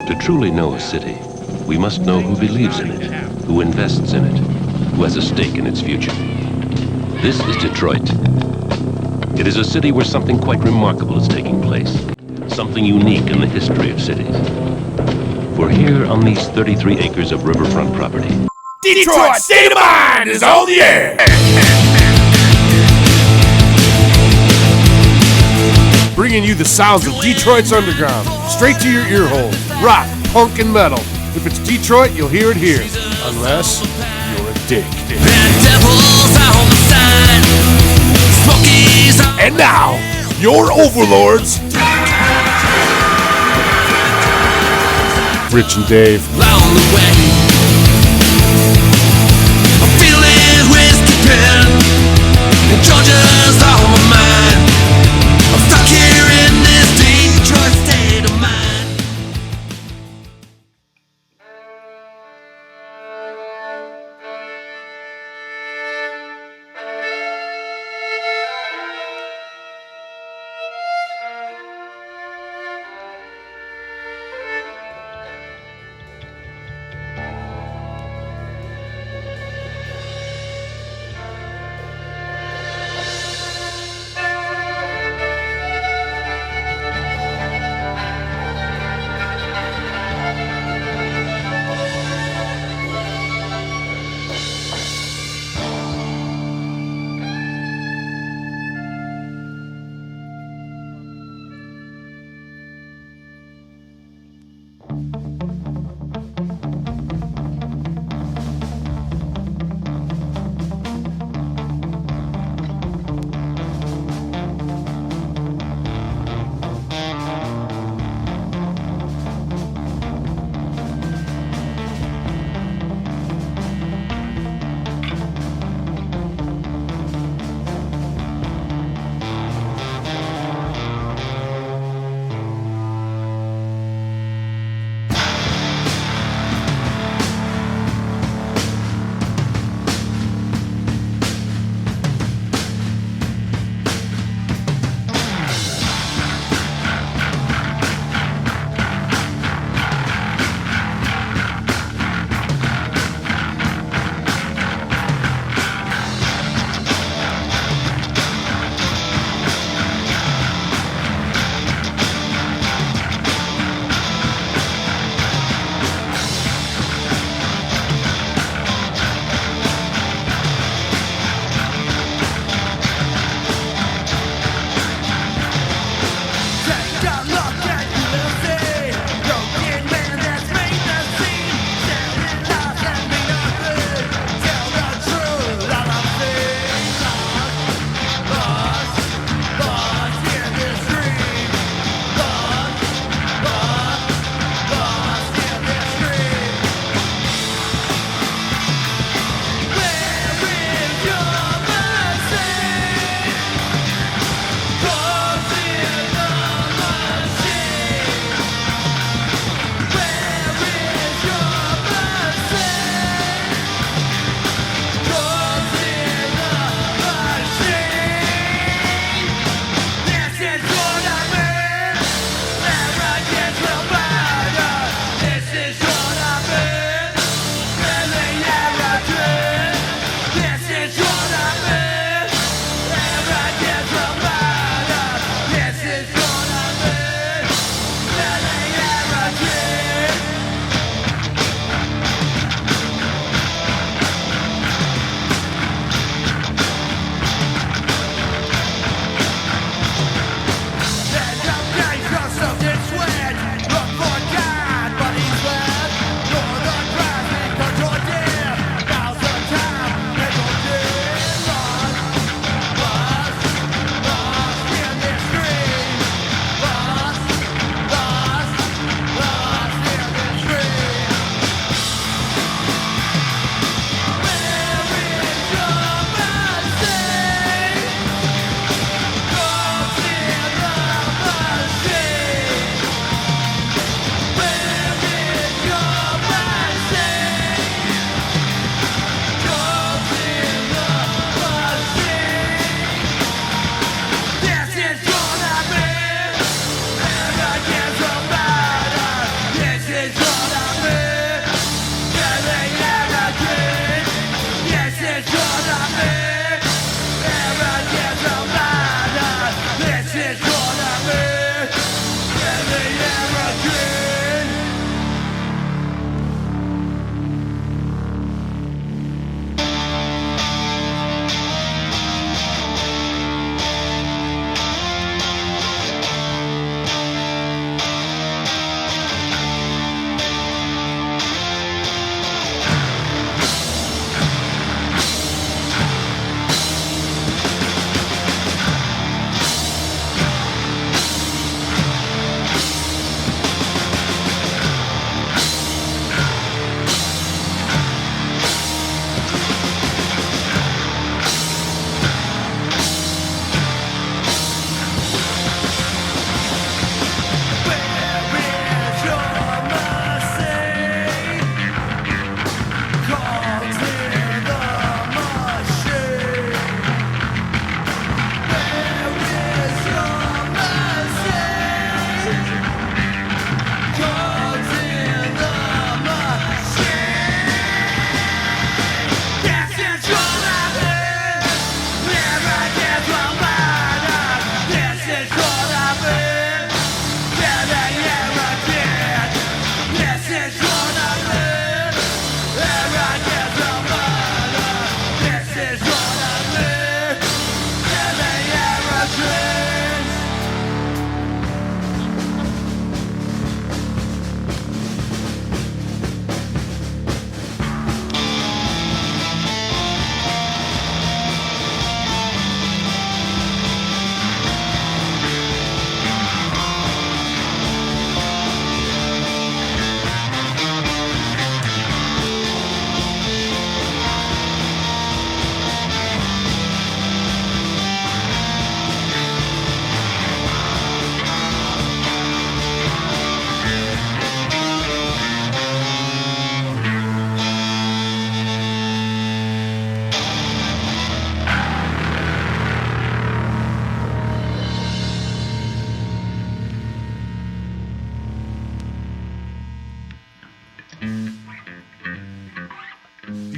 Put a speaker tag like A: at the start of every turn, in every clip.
A: To truly know a city, we must know who believes in it, who invests in it, who has a stake in its future. This is Detroit. It is a city where something quite remarkable is taking place, something unique in the history of cities. For here on these 33 acres of riverfront property,
B: Detroit State of Mind is on the air! Bringing you the sounds of Detroit's underground, straight to your ear holes. Rock, punk, and metal. If it's Detroit, you'll hear it here. Unless you're a dick. And now, your overlords, Rich and Dave.
C: I'm feeling whiskey pen, and Georgia's on my mind. I'm stuck here in this Detroit state of mind.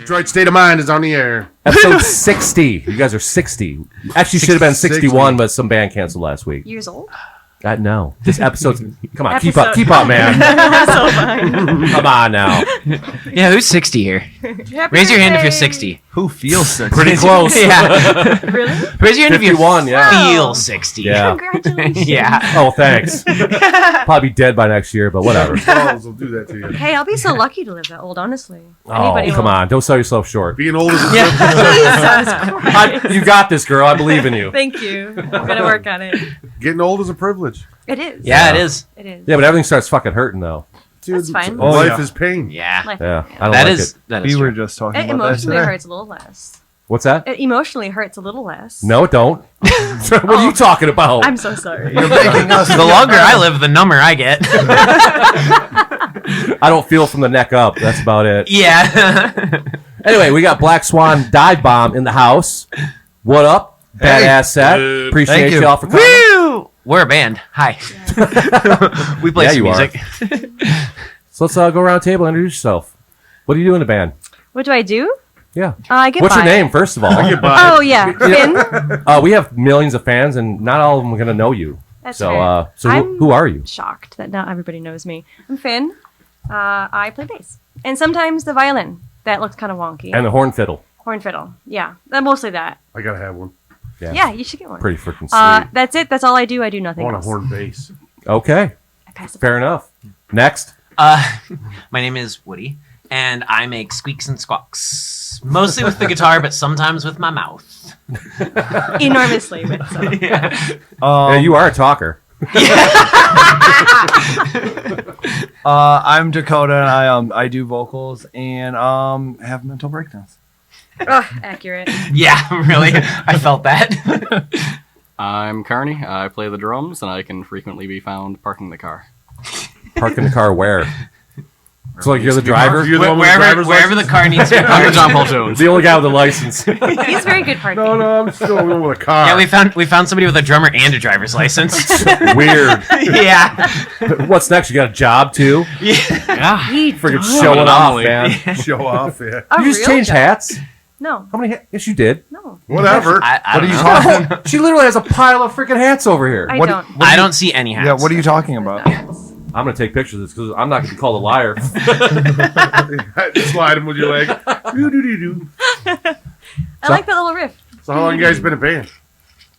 B: Detroit State of Mind is on the air.
D: Episode 60. You guys are 60. Actually, should have been 61, but some band canceled last week.
E: Years old?
D: No. This episode's... Come on, keep
E: Episode.
D: up, man.
E: So fine.
D: Come on now.
F: Yeah, who's 60 here?
E: Happy
F: Raise your hand if you're
E: birthday.
F: 60.
G: Who feels sick?
D: Pretty close.
F: Yeah.
E: Really?
F: Raise your hand if you
D: 51, yeah.
F: feel 60.
D: Yeah.
E: Congratulations.
F: Yeah.
D: Oh, thanks. Probably dead by next year, but whatever.
B: Balls will do that to you.
E: Hey, I'll be so lucky to live that old, honestly.
D: Oh, come on. Don't sell yourself short.
B: Being old is a
E: Jesus Christ.
D: You got this, girl. I believe in you.
E: Thank you. I'm going to work on it.
B: Getting old is a privilege.
E: It is.
F: Yeah, it is.
E: It is.
D: Yeah, but everything starts fucking hurting, though.
B: Dude,
E: That's fine.
B: Life is pain.
F: Yeah.
E: Life-
D: Yeah, I don't
F: That
D: like
F: is.
D: it.
F: That is
G: We were
F: true.
G: just talking
E: It
G: about that
E: emotionally
G: today.
E: hurts a little less.
D: What's that?
E: It emotionally hurts a little less.
D: No, it don't. What are you talking about?
E: I'm so sorry.
G: You're making us
F: The longer I live, the number I get.
D: I don't feel from the neck up. That's about it.
F: Yeah.
D: Anyway, we got Black Swan Dive Bomb in the house. What up? Badass set. Appreciate
G: Thank you.
D: y'all for coming.
F: Woo! We're a band. Hi. We play
D: Yeah,
F: some
D: you are.
F: music.
D: So let's go around the table and introduce yourself. What do you do in the band?
E: What do I do?
D: Yeah.
E: I get
D: What's your
E: by.
D: name, first of all?
E: Oh, yeah. Finn.
D: We have millions of fans, and not all of them are going to know you.
E: That's
D: So,
E: fair.
D: so
E: I'm
D: who are you?
E: shocked that not everybody knows me. I'm Finn. I play bass. And sometimes the violin. That looks kind of wonky.
D: And the horn fiddle.
E: Horn fiddle. Yeah. Mostly that.
B: I gotta have one.
E: Yeah, you should get one.
D: Pretty freaking sweet.
E: That's it. That's all I do. I do
B: I
E: nothing
B: want a
E: else.
B: horn bass.
D: Okay.
E: I pass the
D: Fair enough. Next.
F: My name is Woody, and I make squeaks and squawks. Mostly with the guitar, but sometimes with my mouth.
E: enormously. With some.
D: Yeah, you are a talker.
G: I'm Dakota, and I do vocals and have mental breakdowns.
E: Oh, accurate.
F: Yeah, really. I felt that.
H: I'm Carney. I play the drums, and I can frequently be found parking the car.
D: Parking the car where? So like you're the driver?
B: You're the one with the
F: Wherever,
B: driver's
F: wherever the
B: license?
F: car needs to be
H: I'm the
F: parked.
H: John Paul Jones.
D: The only guy with a license.
E: He's very good parking.
B: No, I'm still the one with a car.
F: Yeah, we found somebody with a drummer and a driver's license.
D: Weird.
F: Yeah.
D: What's next? You got a job too?
H: Yeah.
E: He
D: Freaking
E: does.
D: showing off,
H: Anomaly.
D: man.
B: show off. Yeah.
E: A
D: You just
E: real
D: changed
E: job.
D: hats?
E: No,
D: How many hats? Yes, you did.
E: no.
B: Whatever.
F: I
G: What are
F: don't
G: you
F: know.
G: talking?
D: She literally has a pile of freaking hats over here.
E: I
G: What-
E: don't.
F: I don't see any hats.
G: Yeah, what are you talking about?
D: I'm going to take pictures of this because I'm not going to be called a liar.
B: Slide him with your leg. Doo-doo-doo-doo.
E: I like that little riff.
B: So how long you guys been a band?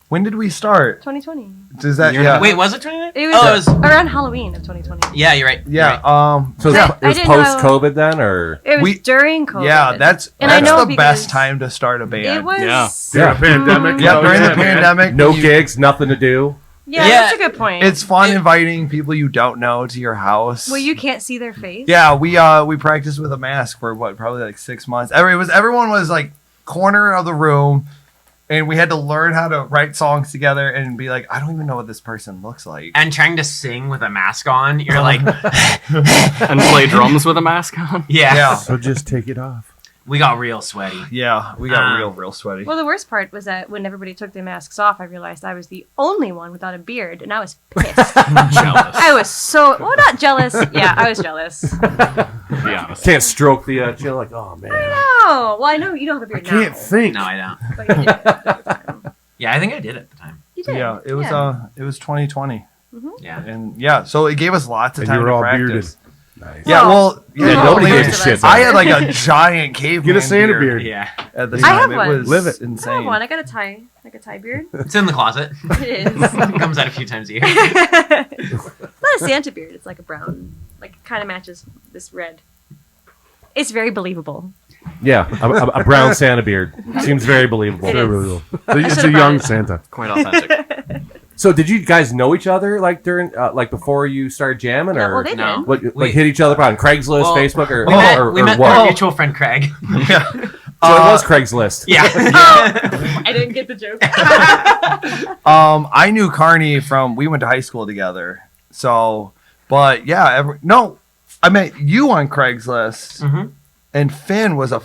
G: When did we start?
E: 2020.
G: Does that?
H: You're
G: Yeah.
H: not-
F: Wait, was it 29?
E: It was,
F: Oh, it was.
E: around Halloween of 2020.
F: Yeah, you're right.
G: Yeah.
F: You're right.
D: So
G: Yeah.
D: it was
E: I didn't know-
D: post-COVID then, or?
E: It was
G: We-
E: during COVID.
G: Yeah, that's
E: And I know
G: the
E: because
G: best time to start a band.
E: It was.
H: Yeah.
B: During a pandemic?
G: Yeah,
B: Oh,
G: during the
B: man.
G: pandemic.
D: No
G: you-
D: gigs, nothing to do.
E: Yeah,
F: Yeah.
E: that's a good point.
G: It's fun inviting people you don't know to your house.
E: well, you can't see their face.
G: Yeah, we practiced with a mask for probably like 6 months. Everyone was like corner of the room, and we had to learn how to write songs together and be like, I don't even know what this person looks like.
F: And trying to sing with a mask on, you're like,
H: And play drums with a mask on.
F: yeah.
G: Yeah,
B: So just take it off.
F: We got real sweaty.
G: yeah, we got
F: Um,
G: real sweaty.
E: Well, the worst part was that when everybody took their masks off, I realized I was the only one without a beard, and I was pissed.
H: Jealous.
E: I was so not jealous. Yeah, I was jealous.
H: To be honest.
D: Can't stroke the chill like, oh man.
E: Oh, well, I know you don't have a
B: I
E: beard
B: can't
E: now.
B: think.
F: No, I don't.
E: But you did at the time.
F: Yeah, I think I did at the time.
E: You did.
G: Yeah, it was 2020,
F: Yeah.
G: and yeah, so it gave us lots of
B: And
G: time
B: you were
G: to
B: all
G: practice.
B: bearded. Nice.
G: Yeah, well,
D: Yeah,
E: No,
D: nobody
E: most
D: gives a
E: of us.
D: shit.
G: I had like a giant caveman
B: Get a Santa beard.
F: Yeah.
G: at the
E: I
G: time.
E: have
G: It
E: one.
G: was
B: Live it.
E: I
G: insane.
E: have one. I got a tie beard.
F: It's in the closet.
E: It is.
F: It comes out a few times a year.
E: It's not a Santa beard. It's like a brown. Like it kind of matches this red. It's very believable.
D: Yeah, a brown Santa beard. Seems very believable.
E: It is.
B: It's
E: should've
B: a young
E: brought it.
B: Santa.
H: Quite authentic.
D: So did you guys know each other like during like before you started jamming,
E: Yeah,
D: or
E: well, they
F: No.
E: did.
D: what, like
F: We-
D: hit each other on Craigslist,
F: Well,
D: Facebook, or,
F: We met,
D: or,
F: we
D: or
F: met
D: what?
F: our mutual friend Craig.
G: Yeah.
D: So it was Craigslist.
F: Yeah.
E: I didn't get the joke.
G: I knew Carney from we went to high school together. So, but yeah, I met you on Craigslist,
F: Mhm.
G: and Finn was it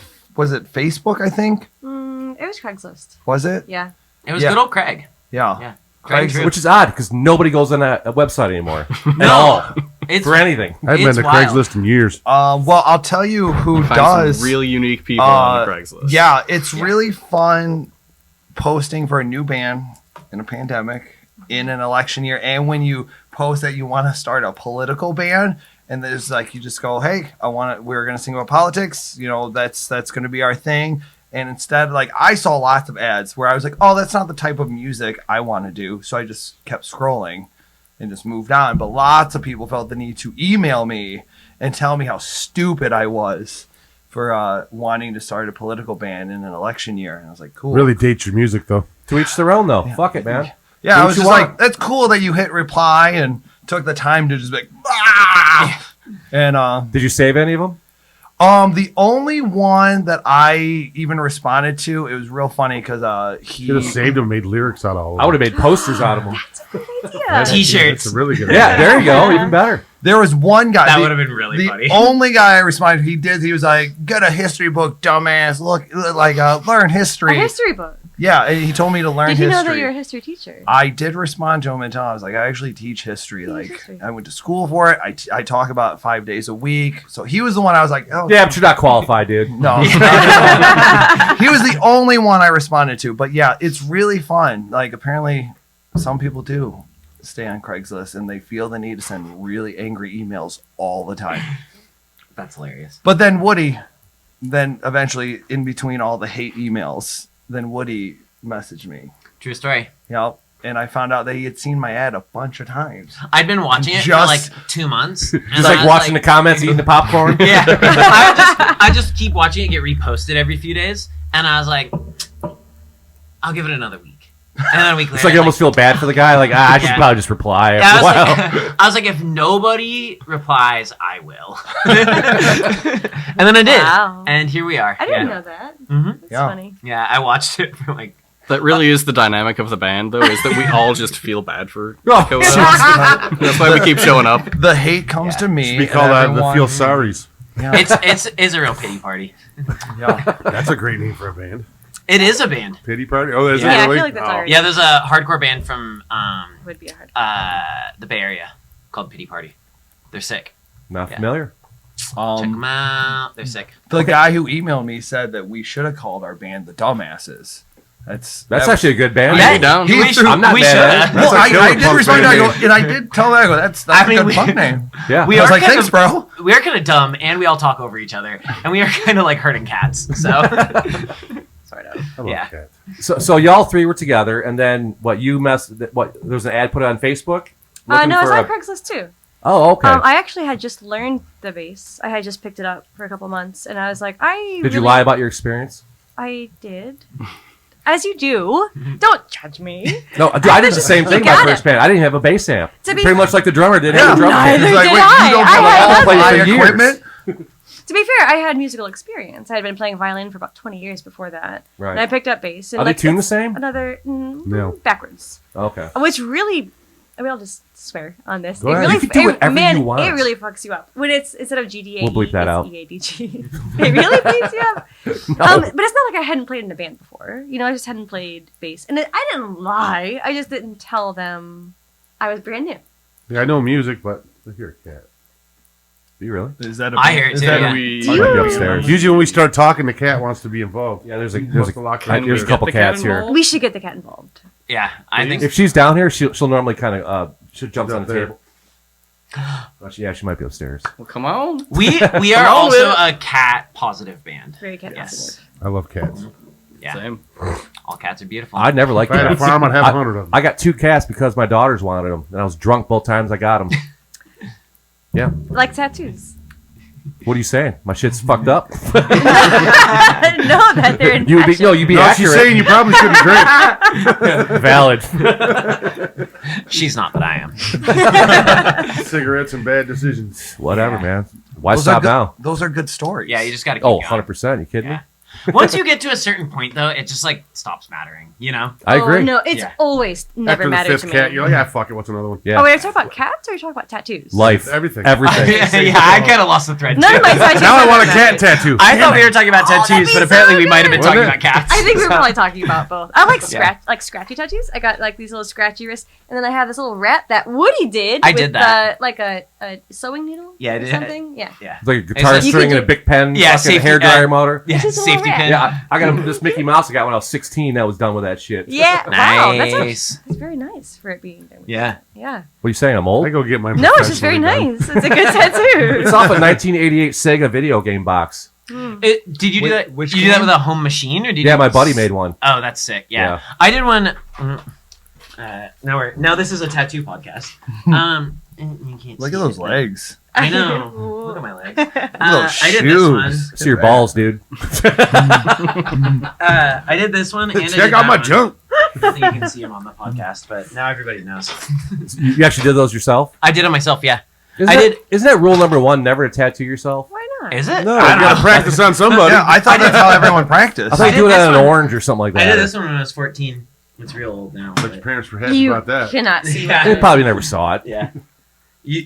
G: Facebook? I think
E: It was Craigslist.
G: was it?
E: Yeah.
F: It was
G: Yeah.
F: good old Craig.
G: Yeah.
F: Yeah. Craig
G: Craigslist.
F: Drew.
D: Which is odd because nobody goes on that website anymore at
F: No.
D: all.
F: It's
D: for anything.
B: I haven't
F: It's
B: been to
F: wild.
B: Craigslist in years.
G: Well, I'll tell you who
H: Find
G: does.
H: some really unique people on Craigslist.
G: Yeah, it's really fun posting for a new band in a pandemic, in an election year, and when you post that you want to start a political band, and there's like you just go, hey, we're gonna sing about politics. You know, that's gonna be our thing. And instead, like I saw lots of ads where I was like, oh, that's not the type of music I want to do. So I just kept scrolling and just moved on. But lots of people felt the need to email me and tell me how stupid I was for wanting to start a political band in an election year. And I was like, cool.
B: Really dates your music, though.
D: To each their own, though. Fuck it, man.
G: Yeah,
D: Do
G: I
D: what
G: was
D: you
G: just
D: want.
G: like, that's cool that you hit reply and took the time to just be like, ah! And
D: Did you save any of them?
G: the only one that I even responded to, it was real funny because he
B: Should have saved them, made lyrics out of all of them.
D: I would have made posters out of them.
E: Yeah.
F: T-shirts.
B: That's a really good
D: Yeah,
B: idea.
D: there you go. Even better.
G: There was one guy.
F: That
G: the-
F: would have been really
G: the
F: funny.
G: only guy I responded, he was like, get a history book, dumbass. Look, like, learn
E: A
G: history.
E: history book.
G: Yeah, and he told me to learn
E: Did you
G: history.
E: know that you're a history teacher?
G: I did respond to him and tell him, I was like, I actually teach history. Like,
E: history.
G: I went to school for it. I talk about it 5 days a week. So he was the one I was like, oh,
D: Yeah, but you're not qualified, dude.
G: no. He was the only one I responded to. But yeah, it's really fun. Like, apparently, some people do stay on Craigslist and they feel the need to send really angry emails all the time.
F: That's hilarious.
G: But then Woody, then eventually, in between all the hate emails, then Woody messaged me.
F: True story.
G: Yep. And I found out that he had seen my ad a bunch of times.
F: I'd been watching it for
G: Just-
F: like 2 months. And
D: Just
F: I
D: like
F: was
D: watching the comments, eating the popcorn.
F: Yeah. I just keep watching it get reposted every few days. And I was like, I'll give it another week. And then a week later.
D: It's like you almost feel bad for the guy. Like, I should
F: Yeah.
D: probably just reply.
F: Yeah,
D: After a while.
F: I was like, if nobody replies, I will. And then I did.
E: Wow.
F: And here we are.
E: I didn't
F: yeah.
E: know that.
F: Mhm.
E: That's
G: Yeah.
E: funny.
F: Yeah, I watched it for like.
H: That really is the dynamic of the band, though, is that we all just feel bad for
D: Oh,
H: Dakota. That's why we keep showing up.
G: The hate comes to me.
B: We call
G: and
B: that the
G: everyone-
B: feel sorries.
G: Yeah.
F: It's a real pity party.
G: Yeah.
B: That's a great name for a band.
F: It is a band.
B: Pity party. Oh, is
E: Yeah,
B: it
E: I
B: really?
E: feel like that's already
F: Yeah, there's a hardcore band from
E: would be a hard.
F: the Bay Area called Pity Party. They're sick.
D: Not
F: Yeah.
D: familiar.
F: Check them out. They're sick.
G: The guy who emailed me said that we should have called our band the Dumbasses. That's
D: Actually a good band.
H: Yeah. down?
G: He
F: We
G: threw-
D: I'm not
F: we
D: mad at it.
F: should.
B: That's
G: Well,
B: a killer
G: I did
B: punk
G: respond.
B: band
G: I go,
B: name.
G: and I did tell that. I go, that's
F: I
G: a
F: mean,
G: good
F: we-
G: punk name.
D: Yeah.
F: We
G: I was
F: are
G: like,
F: kind
G: thanks,
F: of,
G: bro.
F: We are kind of dumb, and we all talk over each other, and we are kind of like herding cats. So, sort of.
B: I love
F: Yeah.
B: cats.
D: So y'all three were together, and then what? You messed. What? There was an ad put on Facebook. Looking
E: No, it's
D: for
E: on
D: a-
E: Craigslist too.
D: Oh, okay.
E: I actually had just learned the bass. I had just picked it up for a couple months, and I was like,
D: Did you lie about your experience?
E: I did. As you do. Don't judge me.
D: No, I did the same thing.
E: You
D: My
E: got
D: first
E: it.
D: band. I didn't have a bass amp.
E: To be-
D: Pretty much like the drummer didn't have a drum
E: Neither
D: kit.
G: He's like,
E: did
G: wait, you don't
E: I
G: have
E: had
D: all played
G: buy
D: for years.
G: equipment?
E: To be fair, I had musical experience. I had been playing violin for about 20 years before that.
D: Right.
E: And I picked up bass. And
D: Are they
E: like,
D: tuned the
E: it's
D: same?
E: Another
B: No.
E: backwards.
D: Okay.
E: Which really, I mean, I'll just swear on this.
D: Go ahead. You can do whatever you want.
E: It really fucks you up when it's instead of GDA.
D: We'll bleep that out.
E: EADG. It really bleeps you up.
D: No.
E: But it's not like I hadn't played in a band before. You know, I just hadn't played bass, and I didn't lie. I just didn't tell them I was brand new.
B: Yeah, I know music, but I hear a cat.
D: Do you really?
G: Is that
F: I hear it too.
G: that
F: Yeah.
H: We
D: Might be upstairs.
B: Usually when we start talking, the cat wants to be involved.
D: Yeah, there's a
H: Can
D: there's
H: we
D: a couple
H: get the cat
D: cats here.
H: involved?
E: We should get the cat involved.
F: Yeah, I think
D: If she's down here, she'll normally kind of she jumps
B: She's
D: on
B: up
D: the
B: there.
D: table. Yeah, she might be upstairs.
H: Well, come on.
F: we are
H: Come on,
F: also
H: Will.
F: a cat positive band.
E: Very cat
F: Yes.
E: positive.
B: I love cats.
F: Yeah,
H: Same.
F: all cats are beautiful.
B: If
D: I'd never liked
B: I had a
D: cats.
B: farm, I'd have 100 of them.
D: I got 2 cats because my daughters wanted them, and I was drunk both times I got them. Yeah.
E: Like tattoos.
D: What are you saying? My shit's fucked up.
E: No, that they're in
D: You'd be
E: fashion.
D: you'd be
B: No, she's
D: accurate.
B: saying you probably shouldn't drink.
D: Valid.
F: She's not, but I am.
B: Cigarettes and bad decisions.
D: Whatever,
F: Yeah.
D: man. Why
G: Those
D: stop
G: are good,
D: now?
G: Those are good stories.
F: Yeah, you just got to keep
D: Oh,
F: going.
D: 100%. You kidding
F: Yeah.
D: me?
F: Once you get to a certain point, though, it just like stops mattering. You know?
D: I agree.
E: Oh, no, it's
F: Yeah.
E: always never
B: After the
E: mattered
B: fifth
E: to me.
B: cat, you're like, fuck it. What's another one?
D: Yeah.
E: Oh, wait, are you talking about cats or are you talking about tattoos?
D: Life.
B: Everything.
D: Everything.
F: yeah, I kind of lost the thread.
E: None of my tattoos.
B: Now I
E: ever
B: want a
E: mattered.
B: cat tattoo.
F: I thought we were talking about
E: that'd
F: tattoos,
E: be
F: but apparently
E: so
F: we might have been
B: good.
F: talking
B: Wouldn't
F: about cats.
E: I think we were
F: So-
E: probably talking about both. I like
F: Yeah.
E: scratchy tattoos. I got like these little scratchy wrists, and then I have this little rat that Woody did.
F: I
E: with,
F: did that.
E: like a sewing needle.
F: Yeah, I
E: or
F: did.
E: something. Yeah.
F: Yeah.
D: It's like a guitar
F: It's
E: like-
D: string
E: You
D: and a
E: could
D: big pen.
F: Yeah,
D: fucking
F: safety-
D: hair dryer motor.
F: Yeah,
E: This is a
F: safety
E: little
F: pin.
E: rat.
D: Yeah, I got this Mickey Mouse I got when I was 16 that was done with that shit.
E: Yeah. Wow. That's
F: Nice.
E: very nice for it being done. with
F: Yeah.
E: that. Yeah.
D: What are you saying? I'm old?
B: I go get my.
E: No, it's just very
B: professionally done.
E: nice. It's a good tattoo.
D: It's off a 1988 Sega video game box.
F: Did you do that?
G: Which
F: Did you do that
G: game?
F: with a home machine, or did you?
D: Yeah, my buddy made one.
F: Oh, that's sick. Yeah,
D: Yeah.
F: I did one. Now this is a tattoo podcast. You can't
G: Look
F: see
G: at those
F: it, but-
G: legs.
F: I know. Look at my legs.
G: those
F: I did this one.
G: shoes.
D: See your balls, dude.
F: I did this one. And I did
B: Check out
F: that
B: my
F: one.
B: junk.
F: I think you can see them on the podcast, but now everybody knows.
D: You actually did those yourself?
F: I did it myself. Yeah.
D: Isn't
F: I
D: that-
F: did-
D: Isn't that rule number one? Never to tattoo yourself.
E: Why not?
F: Is it?
B: No,
F: I
B: you
F: don't
B: gotta
F: know.
B: practice on somebody.
G: Yeah, I thought that's how everyone practiced.
D: I thought you
F: did
D: do it
F: this
D: on an
F: one.
D: orange or something like that.
F: I did this one when I was 14. It's real old now.
B: But your
F: but-
B: parents were happy
E: You
B: about that.
E: cannot see
F: Yeah.
D: They
E: that.
D: probably never saw it.
F: Yeah.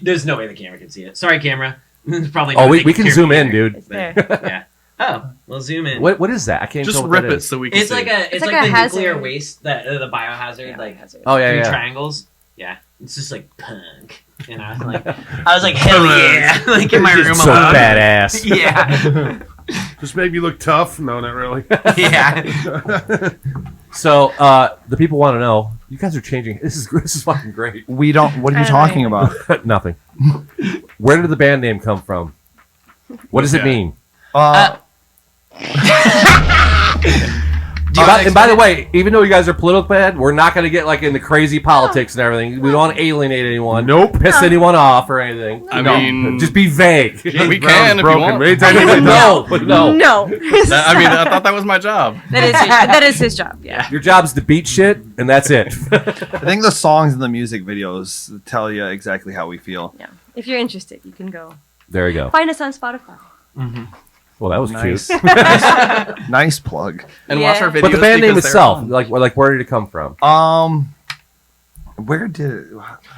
F: There's no way the camera can see it. Sorry, camera. It's probably.
D: Oh,
F: not
D: we
F: taking
D: can
F: care of
D: zoom
F: me
D: in,
F: either.
D: dude.
E: It's
F: But,
E: there.
F: yeah. Oh, we'll zoom in.
D: What is that? I can't
H: Just
D: tell what
H: rip
D: that
H: it
D: is.
H: so we can
F: It's
H: see.
F: like a. It's
E: like
F: like
E: a
F: the nuclear
E: hazard.
F: waste, the biohazard, like
D: Oh yeah,
F: three
D: yeah.
F: triangles. Yeah, it's just like punk. And I was like, hell yeah, like in my room
D: so
F: alone.
D: badass.
F: Yeah,
B: Just make you look tough. No, not really.
F: yeah.
D: So the people want to know. You guys are changing. This is fucking great.
G: We don't. What are you talking about?
D: Nothing. Where did the band name come from? What does it mean? And by the way, even though you guys are political band, we're not going to get like in the crazy politics and everything. We don't want to alienate anyone.
B: Nope.
D: Piss anyone off or anything.
H: I
D: No.
H: mean,
D: Just be vague.
H: we
B: Brown's
H: can if you
B: broken.
H: want.
B: Raids, I need it.
D: No, no.
E: No.
H: I thought that was my job.
E: That is his job. Yeah.
D: Your job's to beat shit, and that's it.
G: I think the songs and the music videos tell you exactly how we feel.
E: Yeah. If you're interested, you can go
D: There you go.
E: find us on Spotify.
D: Well, that was
G: Nice.
D: cute.
G: Nice plug.
H: And
E: Yeah.
H: watch our videos.
D: But the band name
H: because they're
D: itself,
H: fun.
D: like where did it come from?
G: Where did it?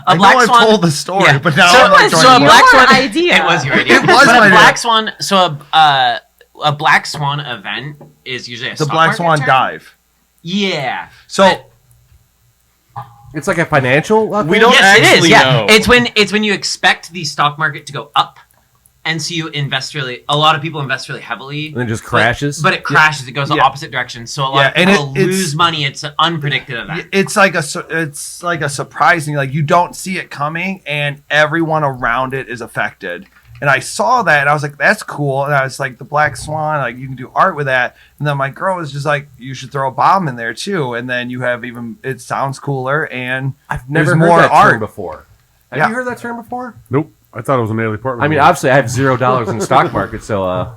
F: A Black
G: I
F: Swan-
G: told the story,
F: Yeah.
G: but now
F: So-
G: I'm like
F: so
G: trying
F: a
G: to-
F: Black
E: Your
F: Swan
E: idea.
F: It was your idea.
G: It was
F: but
G: my
F: a Black
G: idea.
F: Swan. So a Black Swan event is usually a
G: the
F: stock
G: Black
F: market
G: Swan
F: term.
G: dive.
F: Yeah.
G: So
D: It's like a financial.
H: We
D: thing?
H: don't
F: Yes, it is.
H: actually
F: Yeah,
H: know.
F: it's when you expect the stock market to go up, and so you invest really. A lot of people invest really heavily,
D: And then just crashes.
F: But it crashes. It goes the
G: Yeah.
F: opposite direction. So a lot
G: Yeah,
F: of
G: and
F: people
G: it's-
F: lose money. It's an unpredicted event.
G: it's like a surprising, like you don't see it coming, and everyone around it is affected. And I saw that, and I was like, "That's cool." And I was like, "The Black Swan, like you can do art with that." And then my girl was just like, "You should throw a bomb in there too." And then you have even it sounds cooler, and
D: I've never
G: there's
D: heard
G: more
D: that term
G: art.
D: before. Have
G: Yeah.
D: you heard that term before?
B: Nope. I thought it was a Natalie Portman.
D: I mean,
B: movie.
D: obviously, I have $0 in the stock market, so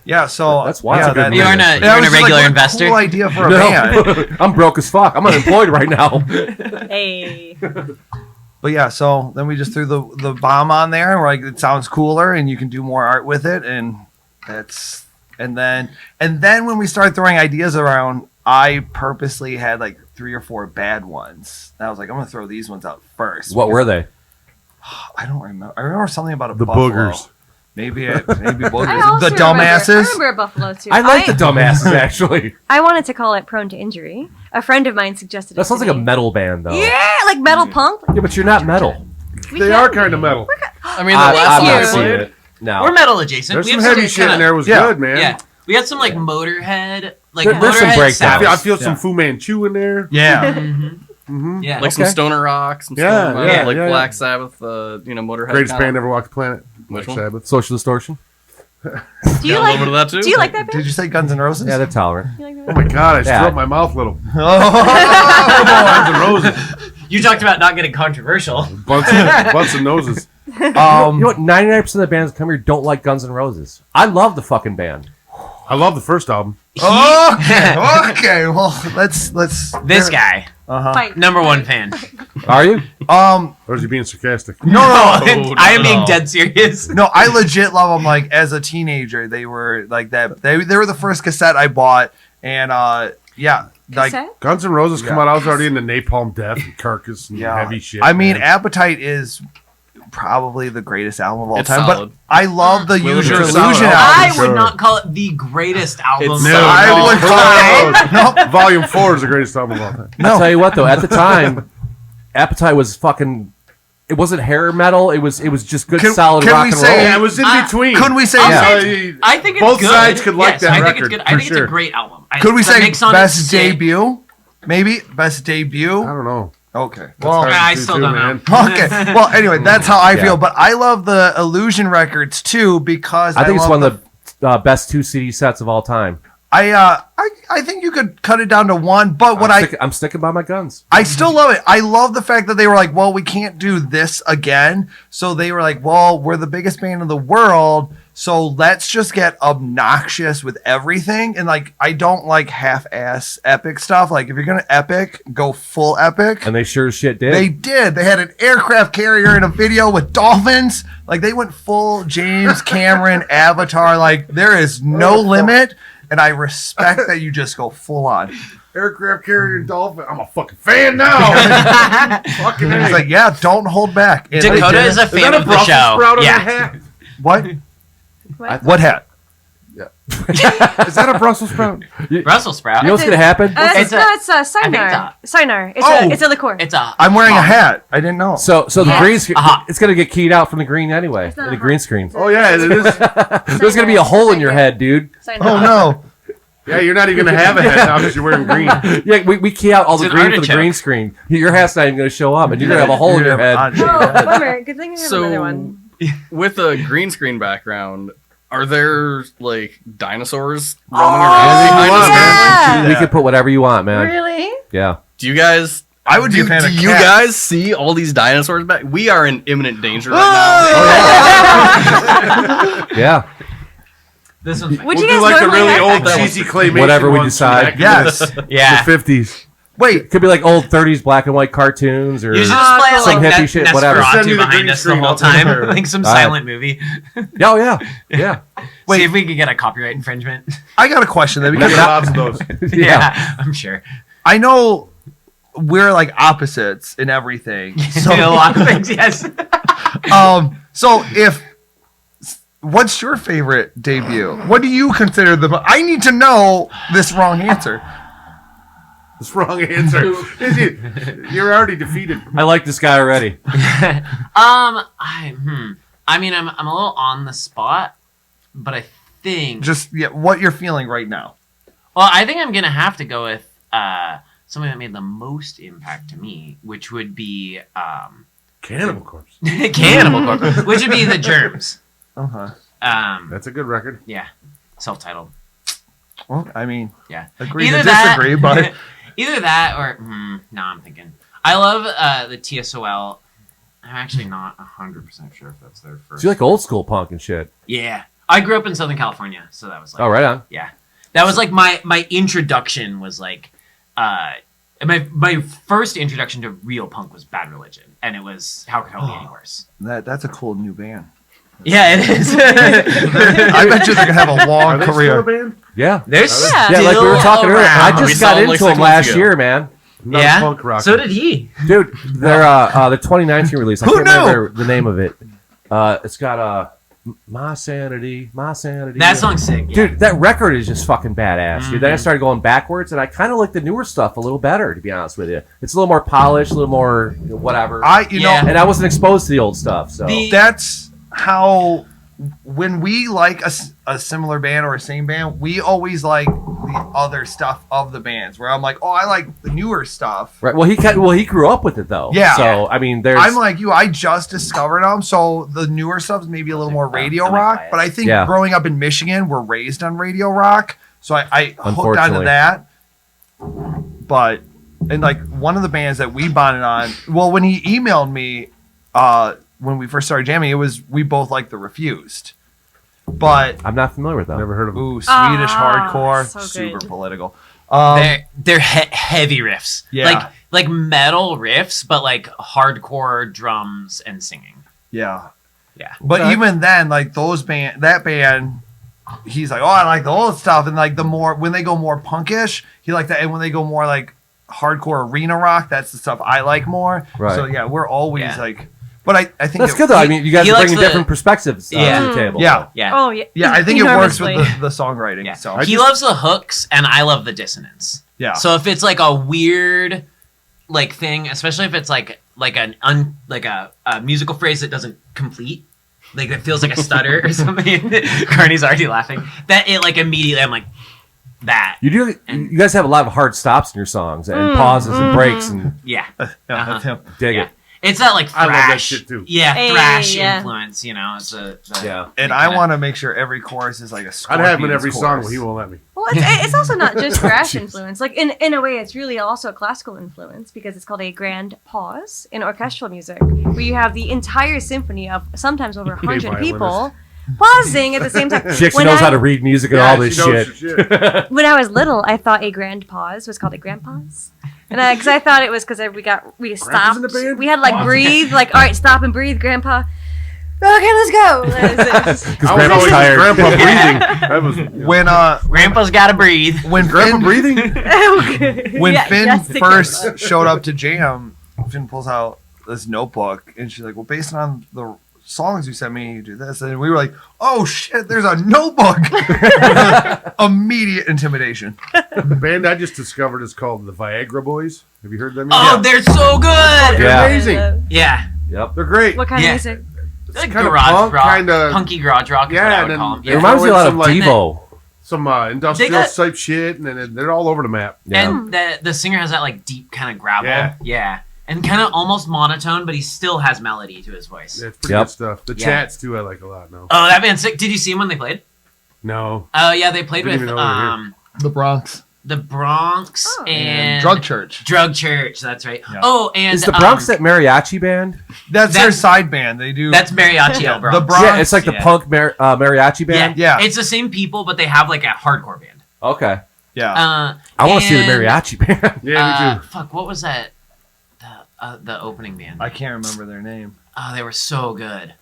G: Yeah, so
D: That's wild.
G: yeah,
D: That's a good
F: You aren't
G: and
F: a
G: I was just
F: regular
G: what a
F: investor.
G: Cool idea for a band.
D: I'm broke as fuck. I'm unemployed right now.
E: Hey.
G: But yeah, so then we just threw the bomb on there. And we're like, it sounds cooler, and you can do more art with it, and that's and then when we started throwing ideas around, I purposely had like 3 or 4 bad ones. And I was like, I'm gonna throw these ones out first.
D: What were they?
G: I don't remember. I remember something about a
B: The
G: buffalo.
B: boogers.
G: Maybe
E: I
G: boogers.
E: also
G: The dumbasses.
E: I remember a buffalo too.
D: I like the dumbasses, actually.
E: I wanted to call it Prone to Injury. A friend of mine suggested
D: That
E: it.
D: sounds
E: to
D: like a
E: me.
D: metal band, though.
E: Yeah, like metal punk.
D: Yeah, but you're not metal.
E: We
B: They
E: can
B: are
E: be.
B: kind of metal.
H: I mean, the
D: I've
H: last
E: you.
H: one I
D: not seen
H: played,
D: it. No.
F: We're metal adjacent.
B: There's
F: We
B: some
F: have
B: heavy shit in there. Was
G: yeah.
B: good, man.
F: Yeah, we had some like Motorhead, like
D: There's some
F: Motorhead
D: breakdowns.
B: I
F: sounds.
B: feel some Fu Manchu in there.
G: Yeah.
F: Yeah,
H: like some
D: Okay.
H: stoner rock, some
B: Yeah,
H: stoner rock,
B: yeah,
H: like
B: yeah,
H: Black Sabbath, Motorhead.
B: Greatest
H: kinda.
B: band ever walked the planet.
H: Which
B: Black
H: one?
B: Sabbath.
D: Social Distortion?
E: Do you
H: Got a little
E: like?
H: bit of that too.
E: Do you like that band?
G: Did you say Guns N' Roses?
D: Yeah, they're tolerant.
E: You like that
B: Oh
E: band?
B: my god, I just
D: Yeah.
B: threw up my mouth a little.
G: Oh.
B: Guns N' Roses.
F: you talked about not getting controversial.
B: Butts and noses.
D: You know what? 99% of the bands that come here don't like Guns N' Roses. I love the fucking band.
B: I love the first album.
G: Okay. Well, let's.
F: This guy,
E: Fight.
F: number one fan.
D: Are you?
B: Or is he being sarcastic?
G: No.
F: I am being dead serious.
G: No, I legit love them. Like as a teenager, they were like that. They were the first cassette I bought, and yeah, like
E: Cassette?
B: Guns N' Roses come
G: Yeah.
B: out. I was already into Napalm Death and Carcass and
G: yeah,
B: heavy shit.
G: I mean,
B: man.
G: Appetite is probably the greatest album of all
H: It's
G: time.
H: solid.
G: But I love the
H: Will
G: Use Your
H: It Be
G: Illusion
B: solid?
G: album.
F: I
B: sure.
F: would not call it the greatest album.
H: It's
B: No,
H: so
G: I
B: no,
G: would
B: no.
G: call it.
B: Volume 4 is the greatest album of all time.
D: I'll tell you what though, at the time, Appetite was fucking. It wasn't hair metal. It was just good, solid
G: can
D: rock
G: we
D: and
G: say-
D: roll.
B: Yeah, it was in between.
G: Couldn't we say
F: I think it's
B: Both
F: good.
B: sides could like
F: Yes,
B: that
F: I think
B: record,
F: it's good. I
B: for
F: think it's
B: sure.
F: a great album.
G: Could we
F: the
G: say
F: mix on
G: best
F: it's sick.
G: debut? Maybe best
B: I
G: debut.
B: don't know.
G: Okay.
B: That's
G: Well,
B: hard to
F: I
B: do
F: still
B: too,
F: don't
B: man.
F: know.
G: okay. Well, anyway, that's how I
D: Yeah.
G: feel. But I love the Illusion records too because
D: I think it's
G: love
D: one of the best 2 CD sets of all time.
G: I think you could cut it down to one. But what
D: I'm sticking by my guns.
G: I still love it. I love the fact that they were like, well, we can't do this again. So they were like, well, we're the biggest band in the world. So let's just get obnoxious with everything. And like, I don't like half-ass epic stuff. Like if you're going to epic, go full epic.
D: And they sure as shit did.
G: They did. They had an aircraft carrier in a video with dolphins. Like they went full James Cameron Avatar. Like there is no limit. And I respect that you just go full on.
B: Aircraft carrier Dolphin. I'm a fucking fan now. Fucking
G: It's
B: A.
G: like, yeah, don't hold back. And they
F: Dakota
G: did
F: is
G: it.
F: a fan
B: that a
F: of the
B: Brussels
F: show.
B: sprout on
F: Yeah.
B: that hat?
G: What?
E: What?
G: What hat?
B: Is that a Brussels sprout?
F: Brussels sprout.
D: You know what's gonna happen?
E: It's
F: It's a-
E: Cynar. Cynar.
G: Oh.
E: It's a liqueur.
F: It's a.
G: I'm wearing a hat. I didn't know.
D: So the
E: Yes.
D: green screen,
F: Uh-huh.
D: it's gonna get keyed out from the green anyway.
E: It's not
D: The
E: a
D: green
E: hot-
D: screen.
B: Oh, yeah, it is.
D: There's gonna be a hole in your head, dude.
E: Cynar.
G: Oh no.
B: Yeah, you're not even going to have a hat now because you're wearing green.
D: Yeah, we key out all the
F: It's an
D: green for the
F: artichoke.
D: green screen. Your hat's not even gonna show up, and you're gonna have a hole in your head.
E: Oh, bummer. Good thing I have
H: So-
E: another one.
H: With a green screen background, are there like dinosaurs roaming around behind us?
E: Yeah.
D: We can put whatever you want, man.
E: Really?
D: Yeah.
H: Do you guys?
G: I would be a fan
H: do
G: of
H: you
G: cats.
H: guys see all these dinosaurs back? We are in imminent danger right
D: Yeah.
F: This one's.
E: Would
B: We'll
E: you
B: do
E: guys
B: like the
E: normally
B: really
E: have
B: old
E: that?
B: cheesy claymation
D: Whatever we
B: ones
D: decide.
B: from back
G: Yes.
B: in
F: Yeah.
B: the 50s.
G: Wait.
D: Could be like old 30s black and white cartoons or
F: You should just play
E: Some
F: like
D: hippie shit, whatever.
B: Send me
F: Nosferatu
B: the
F: behind
B: green
F: us the
B: screen,
F: whole
B: I'll take
F: time,
B: care of it.
F: like some
D: All right.
F: silent movie.
D: Oh yeah.
F: See if we can get a copyright infringement.
G: I got a question then
B: We
G: because
B: got lots of those.
F: Yeah, I'm sure.
G: I know we're like opposites in everything.
F: So, a lot of things, yes.
G: So if what's your favorite debut? What do you consider I need to know this wrong answer.
B: That's the wrong answer. You're already defeated.
D: I like this guy already.
F: I mean, I'm a little on the spot, but I think.
G: Just what you're feeling right now.
F: Well, I think I'm gonna have to go with something that made the most impact to me, which would be
B: Cannibal Corpse.
F: Cannibal Corpse, which would be the Germs.
G: Uh-huh.
B: That's a good record.
F: Yeah, self-titled.
G: Well, I mean,
F: Yeah,
G: agree to disagree, but
F: either that or no, I'm thinking. I love the TSOL. I'm actually not 100% sure if that's their first.
D: So you like old school punk and shit.
F: Yeah, I grew up in Southern California, so that was like.
D: Oh, right on.
F: Yeah, that was like my introduction was like, my first introduction to real punk was Bad Religion, and it was How Could Hell Be Any Worse?
G: that's a cool new band.
F: Yeah, it is.
G: I bet you they're gonna have a
B: Are
G: long
B: they still a
G: career.
B: band?
D: Yeah.
F: They're
E: Yeah.
F: still
D: Yeah, like we were talking earlier. I
F: around.
H: We
D: just
H: saw
D: got
H: them, like,
D: into
H: 6
D: them
H: months
D: last
H: ago.
D: year, man.
B: I'm not a
F: Yeah,
B: punk rocker.
F: so did he.
D: Dude, they're the 2019 release. I
G: Who
D: can't
G: knew?
D: remember the name of it. It's got My Sanity.
F: That song's sick. Yeah.
D: Dude, that record is just fucking badass, dude. Then I started going backwards, and I kind of like the newer stuff a little better, to be honest with you. It's a little more polished, a little more whatever.
G: You
F: Yeah.
G: know,
D: and I wasn't exposed to the old stuff, so.
G: that's how when we like a similar band or a same band, we always like the other stuff of the bands. Where I'm like, oh, I like the newer stuff.
D: Right. Well, he grew up with it though.
G: Yeah.
D: So I mean, there's.
G: I'm like you. I just discovered them, so the newer stuff's maybe a little more radio
F: I might
G: rock.
F: buy it.
G: But I think
D: Yeah.
G: growing up in Michigan, we're raised on radio rock, so I hooked onto
D: Unfortunately.
G: that. But and like one of the bands that we bonded on. Well, when he emailed me, when we first started jamming, we both liked the Refused. but
D: I'm not familiar with them.
B: Never heard of them.
G: ooh, Swedish hardcore,
E: so
G: super
E: good.
G: political.
F: They're heavy riffs.
G: Yeah.
F: Like metal riffs, but like hardcore drums and singing.
G: Yeah.
F: Yeah.
G: But
B: Okay.
G: even then, like that band, he's like, oh, I like the old stuff, and like when they go more punkish, he like that, and when they go more like hardcore arena rock, that's the stuff I like more.
D: Right.
G: So yeah, we're always
F: Yeah.
G: like, but I think
D: That's good though. I mean, you guys
F: he
D: are
F: likes
D: bringing
F: the-
D: different perspectives to the table.
G: Yeah.
F: Yeah.
E: Oh yeah.
G: Yeah, I think it works with
E: Enormously.
G: the songwriting.
F: Yeah.
G: So
F: He loves the hooks, and I love the dissonance.
G: yeah,
F: So if it's like a weird like thing, especially if it's like a musical phrase that doesn't complete, like that feels like a stutter or something. Carney's already laughing. That it like immediately I'm like that.
D: You do. You guys have a lot of hard stops in your songs and pauses and breaks and
F: Yeah.
G: yeah, that's him.
D: dig
F: Yeah.
D: it.
F: It's that like thrash.
B: I love that shit, too.
F: Yeah,
E: Hey,
F: thrash
E: yeah.
F: influence. You know, it's a
D: Yeah.
G: And I want to make sure every chorus is like a.
B: I'd have him in
G: Scorpions
B: every song,
G: chorus.
B: but he won't let me.
E: Well, it's also not just thrash influence. Like in a way, it's really also a classical influence because it's called a grand pause in orchestral music, where you have the entire symphony of sometimes over 100
B: violinist.
E: people pausing at the same time.
D: Chick
E: When
D: knows
E: I-
D: how to read music and all this
B: she knows
D: shit.
B: her shit.
E: When I was little, I thought a grand pause was called a grand pause, and because I thought it was because we stopped.
B: in the band?
E: We had to, like breathe, like all right, stop and breathe, Grandpa. Okay, let's go.
D: Because
B: I was
D: Grandpa's
B: always
D: tired.
B: Grandpa breathing. That was
G: When
F: Grandpa's gotta breathe.
G: when
B: Grandpa
G: Finn,
B: breathing.
G: when
E: Yeah,
G: Finn
E: yes, the
G: first
E: Grandpa.
G: showed up to jam, Finn pulls out this notebook and she's like, "Well, based on the songs you sent me, you do this," and we were like, "Oh shit, there's a notebook!" Immediate intimidation.
B: The band I just discovered is called the Viagra Boys. Have you heard them?
F: Oh,
B: yet?
F: they're so good.
B: They're
D: Yeah.
B: amazing.
F: Yeah.
D: Yep.
B: They're great.
E: What kind
F: Yeah.
E: of music?
F: Like
B: kinda
F: garage
B: punk,
F: rock,
B: kinda-
F: punky garage rock. Is
B: Yeah,
F: what I
B: and
F: would
B: then
F: call 'em.
D: It
B: Yeah.
F: Yeah.
D: reminds me a lot of
B: Some, like-
D: Devo.
B: Some industrial
F: got-
B: type shit, and then they're all over the map.
D: Yeah.
F: And the singer has that like deep kind of gravel.
B: Yeah.
F: Yeah. And kind of almost monotone, but he still has melody to his voice.
B: Yeah, it's pretty
D: Yep.
B: good stuff. The
F: Yeah.
B: chats too, I like a lot now.
F: Oh, that band's sick. Did you see him when they played?
B: No,
F: Oh yeah, they played
B: Didn't
F: with
B: even know they were
G: The Bronx
F: the Bronx
E: Oh.
F: and
G: Drug Church.
F: Drug Church. That's right.
G: Yeah.
F: Oh, and
D: Is the Bronx that mariachi band?
G: That's their
F: That's-
G: side band. They do.
F: that's Mariachi El Bronx.
G: The Bronx.
D: Yeah, it's like the
F: yeah.
D: punk mariachi
F: Yeah.
D: band.
G: Yeah.
F: It's the same people, but they have like a hardcore band.
D: Okay.
G: yeah.
D: I want to see the
F: and,
D: mariachi band.
B: yeah, me too.
F: Fuck, what was that? The opening band.
G: I can't remember their name.
F: Oh, they were so good.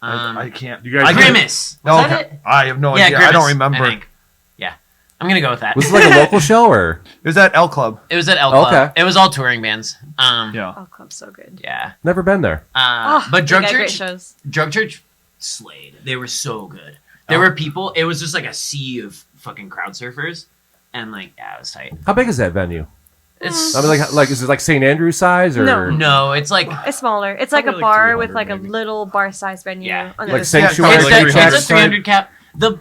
G: I can't.
B: You guys,
G: I can't-
F: Grimace.
G: No,
F: Was
G: okay.
F: that it?
G: I have no
F: Yeah,
G: idea.
F: Grimace,
G: I don't remember.
F: think. Yeah, I'm gonna go with that.
D: Was it like a local show or?
G: It was at L Club.
F: It was at El Club.
D: Okay.
F: It was all touring bands.
G: Yeah.
E: Oh, club's so good.
F: Yeah.
D: Never been there.
E: Oh,
F: But
E: they
F: Drug
E: got great
F: Church,
E: shows.
F: Drug Church slayed. They were so good. There were people. It was just like a sea of fucking crowd surfers, and like yeah, it was tight.
D: How big is that venue?
F: It's
D: I mean, like is it like St. Andrew's size or
E: No.
F: no, it's like
E: It's smaller. It's like a
F: Probably like
E: bar with
F: 300
E: like a
F: maybe.
E: little bar-sized venue.
F: Yeah.
E: on the
D: like
E: other side.
D: Sanctuary?
F: it's,
G: like
F: that,
G: 300
F: it's a 300 cap. The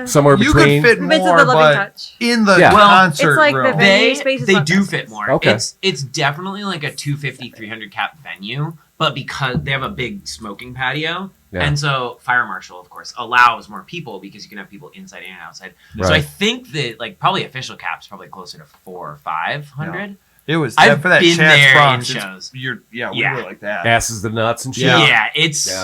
D: Somewhere
G: You
D: between.
G: could fit
E: Bits of
G: more,
E: the Loving
G: but
E: Touch.
G: in the
D: Yeah.
F: Well,
G: concert
E: it's like the
G: room.
E: venue space is
F: they
E: not
F: do
E: that
F: fit more.
D: Okay.
F: It's definitely like a 250, 300 cap venue, but because they have a big smoking patio,
D: Yeah.
F: and so fire marshal, of course, allows more people because you can have people inside and outside. So I
D: Right.
F: think that like probably official cap's probably closer to 400 or 500.
G: It was
F: I've
G: for that
F: been
G: Chance
F: there
G: Bronx.
F: in
G: it's-
F: shows.
G: We
F: Yeah.
G: were like that.
D: Asses the nuts and shit.
F: Yeah, it's
D: Yeah.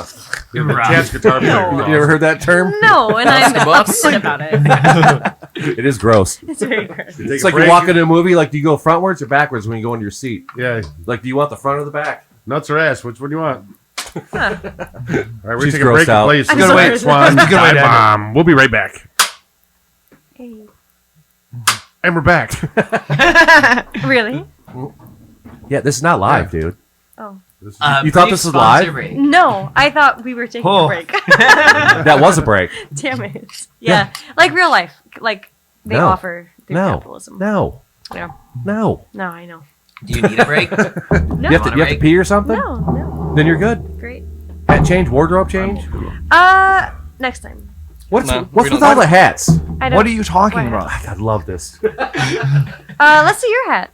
F: rough.
B: Chance guitar player.
E: No.
D: You ever heard that term?
E: No, and I'm
H: the butts.
E: upset about it.
D: It is gross.
E: It's very gross.
B: Take
D: It's
B: a
D: like you
B: break.
D: walk into a movie. Like, do you go frontwards or backwards when you go into your seat?
B: Yeah,
D: Like, do you want the front or the back?
B: nuts or ass? Which one do you want? All right, we're
D: She's
B: taking a break
D: grossed out.
B: and play
E: I'm
B: Good
E: sorry.
B: Way, Swan.
G: That's a good way to end it.
B: Bomb. We'll be right back.
E: Hey.
B: And we're back.
E: Really?
D: Yeah, this is not live, dude.
E: Oh.
B: This is-
D: You thought
F: brief
D: this was
F: sponsor
D: live?
F: break.
E: No, I thought we were taking
G: Oh.
E: a break.
D: That was a break.
E: Damn it. Yeah. Like real life. Like they
D: No.
E: offer through
D: No.
E: capitalism.
D: No.
E: Yeah.
D: No.
E: No, I know.
F: Do you need a break?
E: No.
D: You have to
F: Want a break?
D: pee or something?
E: No, no.
D: Then you're good.
E: Great.
D: Hat change, wardrobe change.
E: Next time.
D: What's
H: No,
D: what's
H: we
D: with
H: don't
D: all
H: like-
D: the hats?
E: I don't.
G: What are you talking
E: Why?
G: about?
D: I love this.
E: Let's see your hat.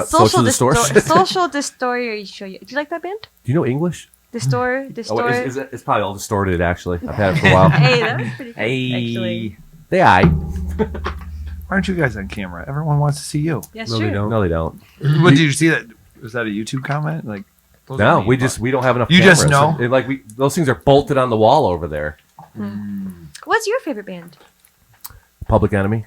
D: Social distortion.
E: Social distortion. Do you like that band?
D: Do you know English?
E: Distort.
D: Oh, it's probably all distorted. Actually, I've had it for a while.
E: Hey, that was pretty good. Actually.
D: They I.
G: Why aren't you guys on camera? Everyone wants to see you.
E: Yes,
B: No,
E: true.
B: they don't.
D: No, they don't.
G: What did you see that? Was that a YouTube comment? Like, those
D: No,
G: are
D: we don't have enough.
G: You just
D: cameras.
G: know?
D: Those things are bolted on the wall over there.
E: What's your favorite band?
D: Public Enemy.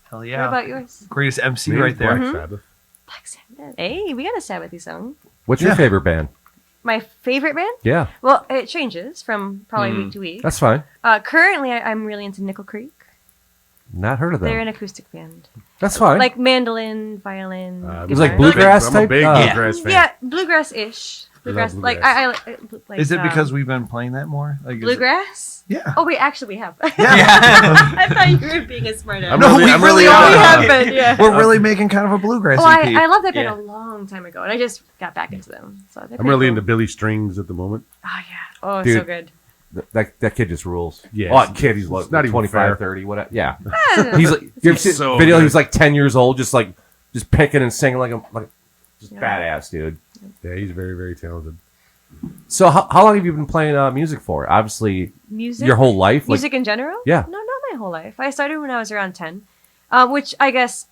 G: Hell
E: What
G: yeah.
E: about yours?
G: Greatest MC right there.
B: Black Sabbath.
E: Black Sabbath. Hey, we got a Sabbathy song.
D: What's your
G: Yeah.
D: favorite band?
E: My favorite band?
D: Yeah,
E: Well, it changes from probably week to week.
D: that's fine.
E: Currently, I'm really into Nickel Creek.
D: Not heard of
E: They're
D: them.
E: an acoustic band.
D: That's fine.
E: Like mandolin, violin.
B: It
D: was like
E: guitar.
D: bluegrass
B: I'm a
D: type?
B: big
D: Yeah.
B: bluegrass fan.
E: Yeah, bluegrass-ish. Bluegrass.
B: love
E: Like
B: bluegrass.
E: I like.
G: Is it because
E: um,
G: we've been playing that more? Like, is it-
E: bluegrass?
G: Yeah.
E: Oh wait, actually we have.
G: Yeah.
E: I thought you were being a smart ass.
G: No, we really are.
E: We have been, yeah.
G: We're really making kind of a bluegrass
E: Oh,
G: EP.
E: I love that band
F: Yeah.
E: a long time ago, and I just got back into them. So they're
B: I'm
E: pretty
B: really
E: cool.
B: into Billy Strings at the moment.
E: Oh yeah. Oh,
D: Dude.
E: so good.
D: That kid just rules.
B: Yes.
D: Oh, kid, he's like
B: not even
D: 25,
B: fair.
D: 30, whatever. Yeah. He's like, you ever see
B: so
D: the video?
B: good.
D: He was like 10 years old, just picking and singing like just
E: Yeah.
D: badass, dude.
B: Yeah, he's very, very talented.
D: So how long have you been playing music for? Obviously,
E: Music.
D: your whole life. Like,
E: Music in general?
D: Yeah.
E: No, not my whole life. I started when I was around 10, which I guess,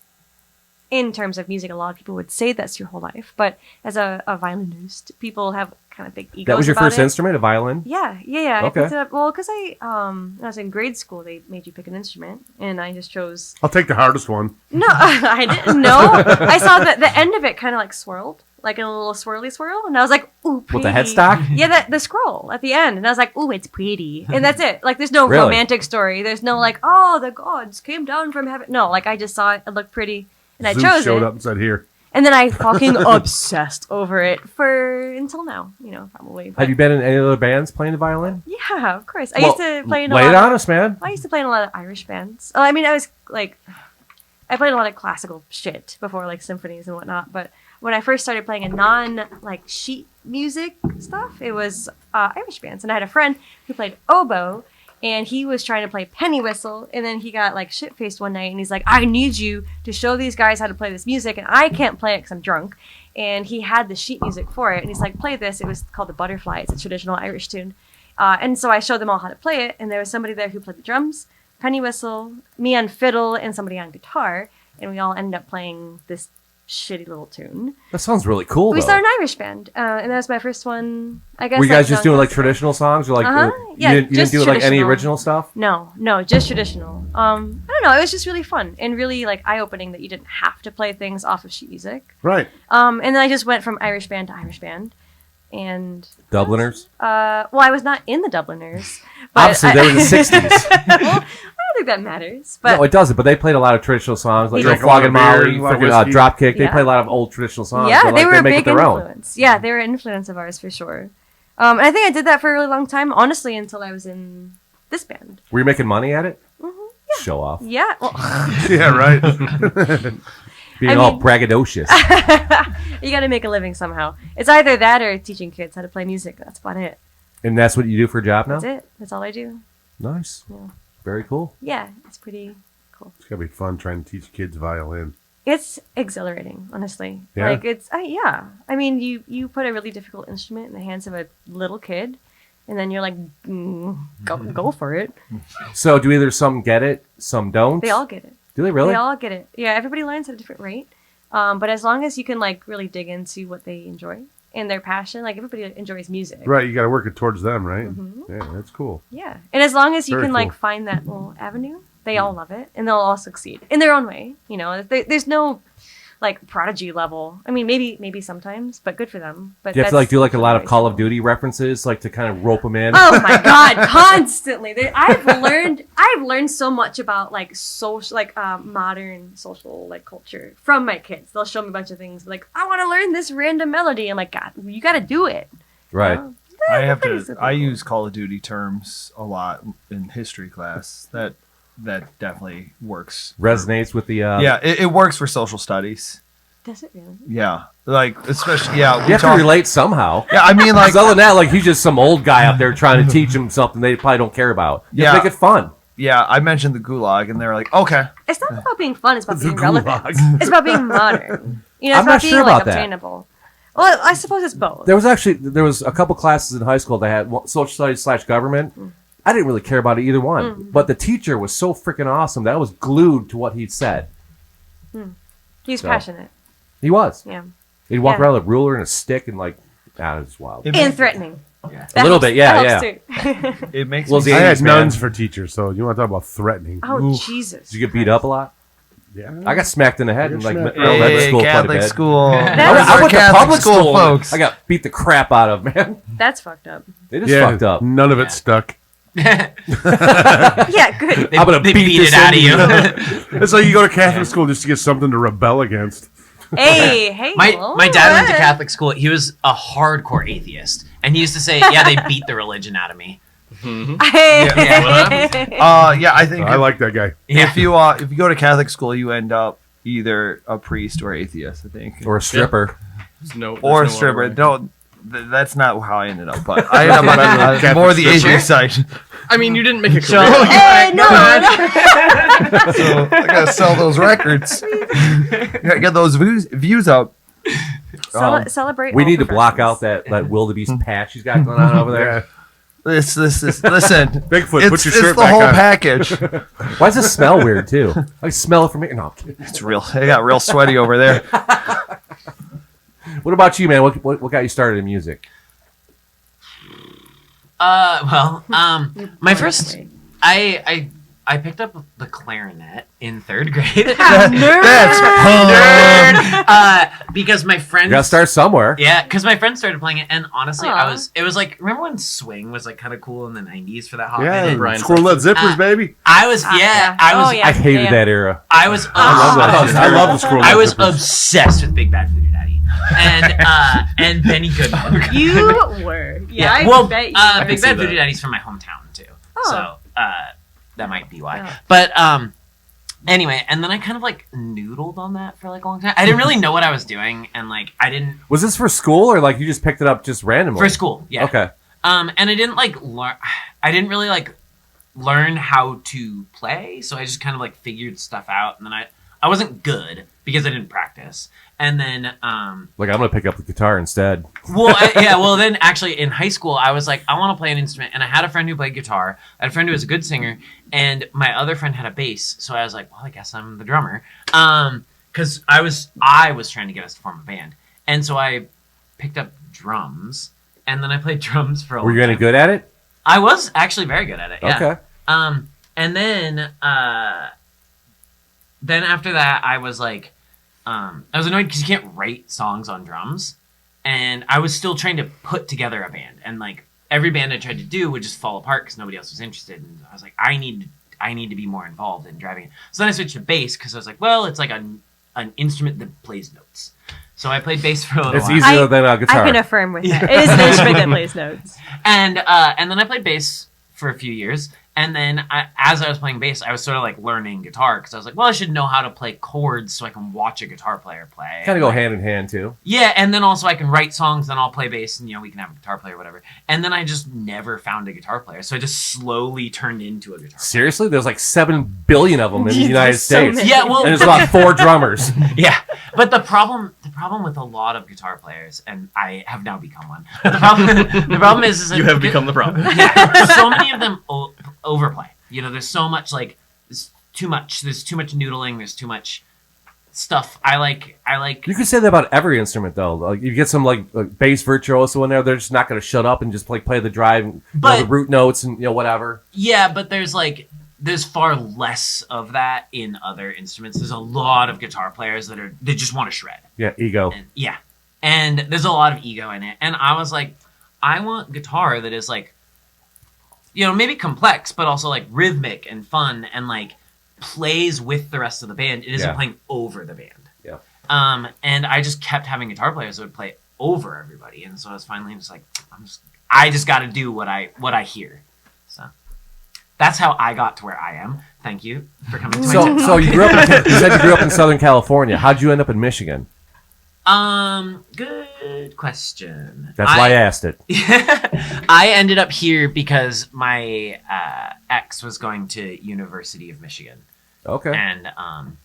E: in terms of music, a lot of people would say that's your whole life. But as a violinist, people have kind of big egos.
D: that was your
E: about
D: first
E: it.
D: instrument, a violin.
E: Yeah. I
D: Okay.
E: picked it up. Well, because when I was in grade school, they made you pick an instrument, and I just chose.
B: I'll take the hardest one.
E: No, I didn't know. I saw that the end of it kind of like swirled, like a little swirly swirl, and I was like, "Ooh, pretty."
D: With the headstock?
E: Yeah, the scroll at the end, and I was like, "Ooh, it's pretty," and that's it. Like, there's no
D: Really?
E: romantic story. There's no like, "Oh, the gods came down from heaven." No, like I just saw it. It looked pretty, and I
B: Zeus
E: chose
B: showed
E: it.
B: up and said, "Here."
E: And then I fucking obsessed over it for until now. Probably. But
D: Have you been in any other bands playing the violin?
E: yeah, of course. I
D: Well,
E: used to play in a
D: lay
E: lot.
D: it on us, man.
E: I used to play in a lot of Irish bands. I mean, I was like, I played a lot of classical shit before, like symphonies and whatnot. But when I first started playing a like sheet music stuff, it was Irish bands. And I had a friend who played oboe, and he was trying to play penny whistle. And then he got like shit faced one night, and he's like, "I need you to show these guys how to play this music, and I can't play it because I'm drunk." And he had the sheet music for it, and he's like, "Play this." It was called the Butterfly. It's a traditional Irish tune. And so I showed them all how to play it, and there was somebody there who played the drums, penny whistle, me on fiddle, and somebody on guitar, and we all ended up playing this shitty little tune.
D: That sounds really cool.
E: We
D: though.
E: started an Irish band, and that was my first one. I guess.
D: Were you
E: like,
D: guys just doing like
E: non-classical.
D: traditional songs, or like
E: Uh-huh. Yeah,
D: you didn't
E: just
D: do like any
E: traditional.
D: original stuff?
E: No, just traditional. I don't know. It was just really fun and really like eye-opening that you didn't have to play things off of sheet music.
B: Right.
E: And then I just went from Irish band to Irish band, and
D: Dubliners.
E: well, I was not in the Dubliners. But
D: Obviously, they were in the '60s.
E: Well, I don't think that matters. But
D: No, it doesn't. But they played a lot of traditional songs, like
E: They
B: did.
D: Flogging Molly,
B: A lot of
D: freaking
B: whiskey.
D: Dropkick. They
E: Yeah.
D: played a lot of old traditional songs.
E: yeah,
D: but,
E: they
D: like,
E: were a
D: make it
E: big
D: their own.
E: influence. Yeah, they were an influence of ours for sure. And I think I did that for a really long time, honestly, until I was in this band.
D: Were you making money at it? Show off.
E: Yeah, well,
B: Yeah, right.
D: Being
E: I
D: all
E: mean-
D: braggadocious.
E: you got to make a living somehow. It's either that or teaching kids how to play music. That's about it.
D: And that's what you do for a job now?
E: That's it. That's all I do.
D: Nice.
E: Yeah.
D: Very cool.
E: Yeah, it's pretty cool.
B: It's gotta be fun trying to teach kids violin.
E: It's exhilarating, honestly.
B: Yeah?
E: Like it's yeah. I mean, you put a really difficult instrument in the hands of a little kid, and then you're like, go for it.
D: So do either some get it, some don't?
E: They all get it.
D: Do they really?
E: They all get it. Yeah, everybody learns at a different rate. But as long as you can like really dig into what they enjoy and their passion, like everybody enjoys music.
B: Right, you gotta work it towards them, right?
E: Mm-hmm.
B: Yeah, that's cool.
E: Yeah, and as long as you
B: Very
E: can like
B: cool.
E: find that little avenue, they all love it, and they'll all succeed in their own way. There's no like prodigy level. I meed maybe sometimes, but good for them. But
D: Do you have to like do like a lot of
E: that's
D: Call of
E: generational.
D: Duty references, like to kind of rope them in?
E: Oh my god, constantly. I've learned so much about like social, like modern social like culture from my kids. They'll show me a bunch of things like, I want to learn this random melody. I'm like, God, you got to do it.
D: Right.
G: I have
E: Pretty
G: to.
E: simple.
G: I use Call of Duty terms a lot in history class. That definitely works.
D: Resonates with the.
G: Yeah, it works for social studies.
E: Does it really?
G: Yeah, like especially yeah.
D: You have to relate somehow.
G: Yeah, I mean like
D: Because other than that, like he's just some old guy out there trying to teach them something they probably don't care about. You have to
G: Yeah.
D: make it fun.
G: yeah. I mentioned the Gulag, and they're like, okay.
E: It's not about being fun. It's about being
B: The
E: relevant.
B: gulag.
E: It's about being modern. It's
D: I'm
E: about
D: not
E: being
D: sure
E: like
D: about that.
E: obtainable. Well, I suppose it's both.
D: There was a couple classes in high school that had social studies / government. I didn't really care about either one, but the teacher was so freaking awesome that I was glued to what he said.
E: He's
D: So.
E: passionate.
D: He was.
E: Yeah.
D: He'd walk
E: Yeah.
D: around with a ruler and a stick and like, it was wild.
G: It
E: And
G: made-
E: threatening.
D: A little bit, yeah.
G: It makes
D: Well,
G: me
D: the
B: I had
D: 80s, man.
B: nuns for teachers, so you want to talk about threatening?
E: Oh,
B: Oof.
E: Jesus.
D: Did you get beat up a lot?
B: Yeah.
D: I got smacked in the head in like
B: smacked.
D: elementary
G: Hey,
D: school quite a
G: Catholic
D: bit.
G: school.
D: I
E: That's-
D: went to
G: Catholic
D: public school,
G: folks.
D: I got beat the crap out of, man.
E: That's fucked up.
D: They just
B: Yeah,
D: fucked up.
B: none of it stuck.
E: Yeah, good.
D: I'm gonna
F: They
D: beat
F: it
D: this
F: out of
D: into
F: you.
B: It's like you go to Catholic school just to get something to rebel against.
E: Hey,
F: My dad went to
E: what?
F: Catholic school. He was a hardcore atheist, and he used to say, "Yeah, they beat the religion out of me."
E: Hey.
G: Yeah, I think
B: I like that guy.
F: Yeah.
G: if you go to Catholic school, you end up either a priest or atheist. I think,
D: or a stripper.
H: There's no,
G: or a
H: there's no
G: stripper.
H: other way.
G: Don't. That's not how I ended up. But I ended up on more the atheist side.
H: I mean, you didn't make a career.
E: Hey, no.
G: So I gotta sell those records. Gotta get those views up.
E: Celebrate.
D: We
E: all
D: need to block out
E: professions.
D: that wildebeest patch he's got going on over there.
B: Yeah.
G: This is listen.
B: Bigfoot, put your shirt
G: it's the
B: back
G: whole
B: on.
G: package.
D: Why does it smell weird too? I smell it from here. No, I'm kidding.
G: It's real. I got real sweaty over there.
D: What about you, man? What got you started in music?
F: My first, I picked up the clarinet in 3rd grade.
G: That's
F: Because my friends.
D: You gotta start somewhere.
F: Yeah, because my friends started playing it, and honestly,
E: Aw.
F: it was like, remember when swing was like kind of cool in the 90s for that hot
B: Yeah,
F: minute?
H: Brian
B: squirrel nut zippers, baby.
F: I was,
E: yeah.
F: I was,
E: Oh, yeah.
D: I hated that era.
F: I was,
B: I love the squirrel nut
F: I was
B: zippers.
F: obsessed with Big Bad Voodoo Daddy, and Benny Goodman.
E: You were. Yeah, I
F: well,
E: bet you were.
F: Big
H: see
F: Bad
H: that.
F: Voodoo Daddy's from my hometown too,
E: Oh.
F: so that might be why.
E: Yeah.
F: But anyway, and then I kind of like noodled on that for like a long time. I didn't really know what I was doing, and like I didn't
D: Was this for school or like you just picked it up just randomly?
F: for school. Yeah.
D: Okay.
F: And I didn't like learn. I didn't really like learn how to play, so I just kind of like figured stuff out, and then I wasn't good because I didn't practice. And then
D: Like I'm gonna pick up the guitar instead.
F: well then actually in high school I was like, I want to play an instrument, and I had a friend who played guitar. I had a friend who was a good singer, and my other friend had a bass, so I was like, well, I guess I'm the drummer. Because I was trying to get us to form a band, and so I picked up drums, and then I played drums for a
D: Were you
F: long
D: any
F: time.
D: good at it?
F: I was actually very good at it. Yeah.
D: Okay.
F: And then after that, I was like, I was annoyed because you can't write songs on drums, and I was still trying to put together a band, and like every band I tried to do would just fall apart because nobody else was interested. And I was like, I need to be more involved in driving it. So then I switched to bass because I was like, well, it's like an instrument that plays notes. So I played bass for a little
D: It's
F: while.
D: easier than a guitar.
E: I can affirm with that. It is an instrument that plays notes.
F: And then I played bass for a few years, and then as I was playing bass, I was sort of like learning guitar because I was like, well, I should know how to play chords so I can watch a guitar player play.
D: Kind of go hand in hand too.
F: Yeah, and then also I can write songs, then I'll play bass, and we can have a guitar player or whatever. And then I just never found a guitar player, so I just slowly turned into a guitar player.
D: Seriously, there's like 7 billion of them in the United
E: There's so
D: States,
E: many.
F: Yeah, well,
D: and there's about 4 drummers.
F: yeah, but the problem with a lot of guitar players, and I have now become one. But the problem is that
H: You have become the problem.
F: yeah, so many of them overplay. There's so much there's too much noodling. There's too much stuff. I like.
D: You could say that about every instrument though. Like you get some like bass virtuoso in there, they're just not going to shut up and just play the drive, and,
F: But-
D: the root notes and whatever.
F: Yeah, but there's far less of that in other instruments. There's a lot of guitar players that just want to shred.
D: Yeah, ego.
F: And, yeah, and there's a lot of ego in it. And I was like, I want guitar that is like, maybe complex, but also like rhythmic and fun, and like plays with the rest of the band. It isn't
D: Yeah.
F: playing over the band.
D: Yeah.
F: And I just kept having guitar players that would play over everybody, and so I was finally just like, I just got to do what I hear. So that's how I got to where I am. Thank you for coming to my TED
D: So you said you grew up in Southern California. How'd you end up in Michigan?
F: Good question.
D: That's why I asked it.
F: I ended up here because my ex was going to University of Michigan,
D: Okay.
F: and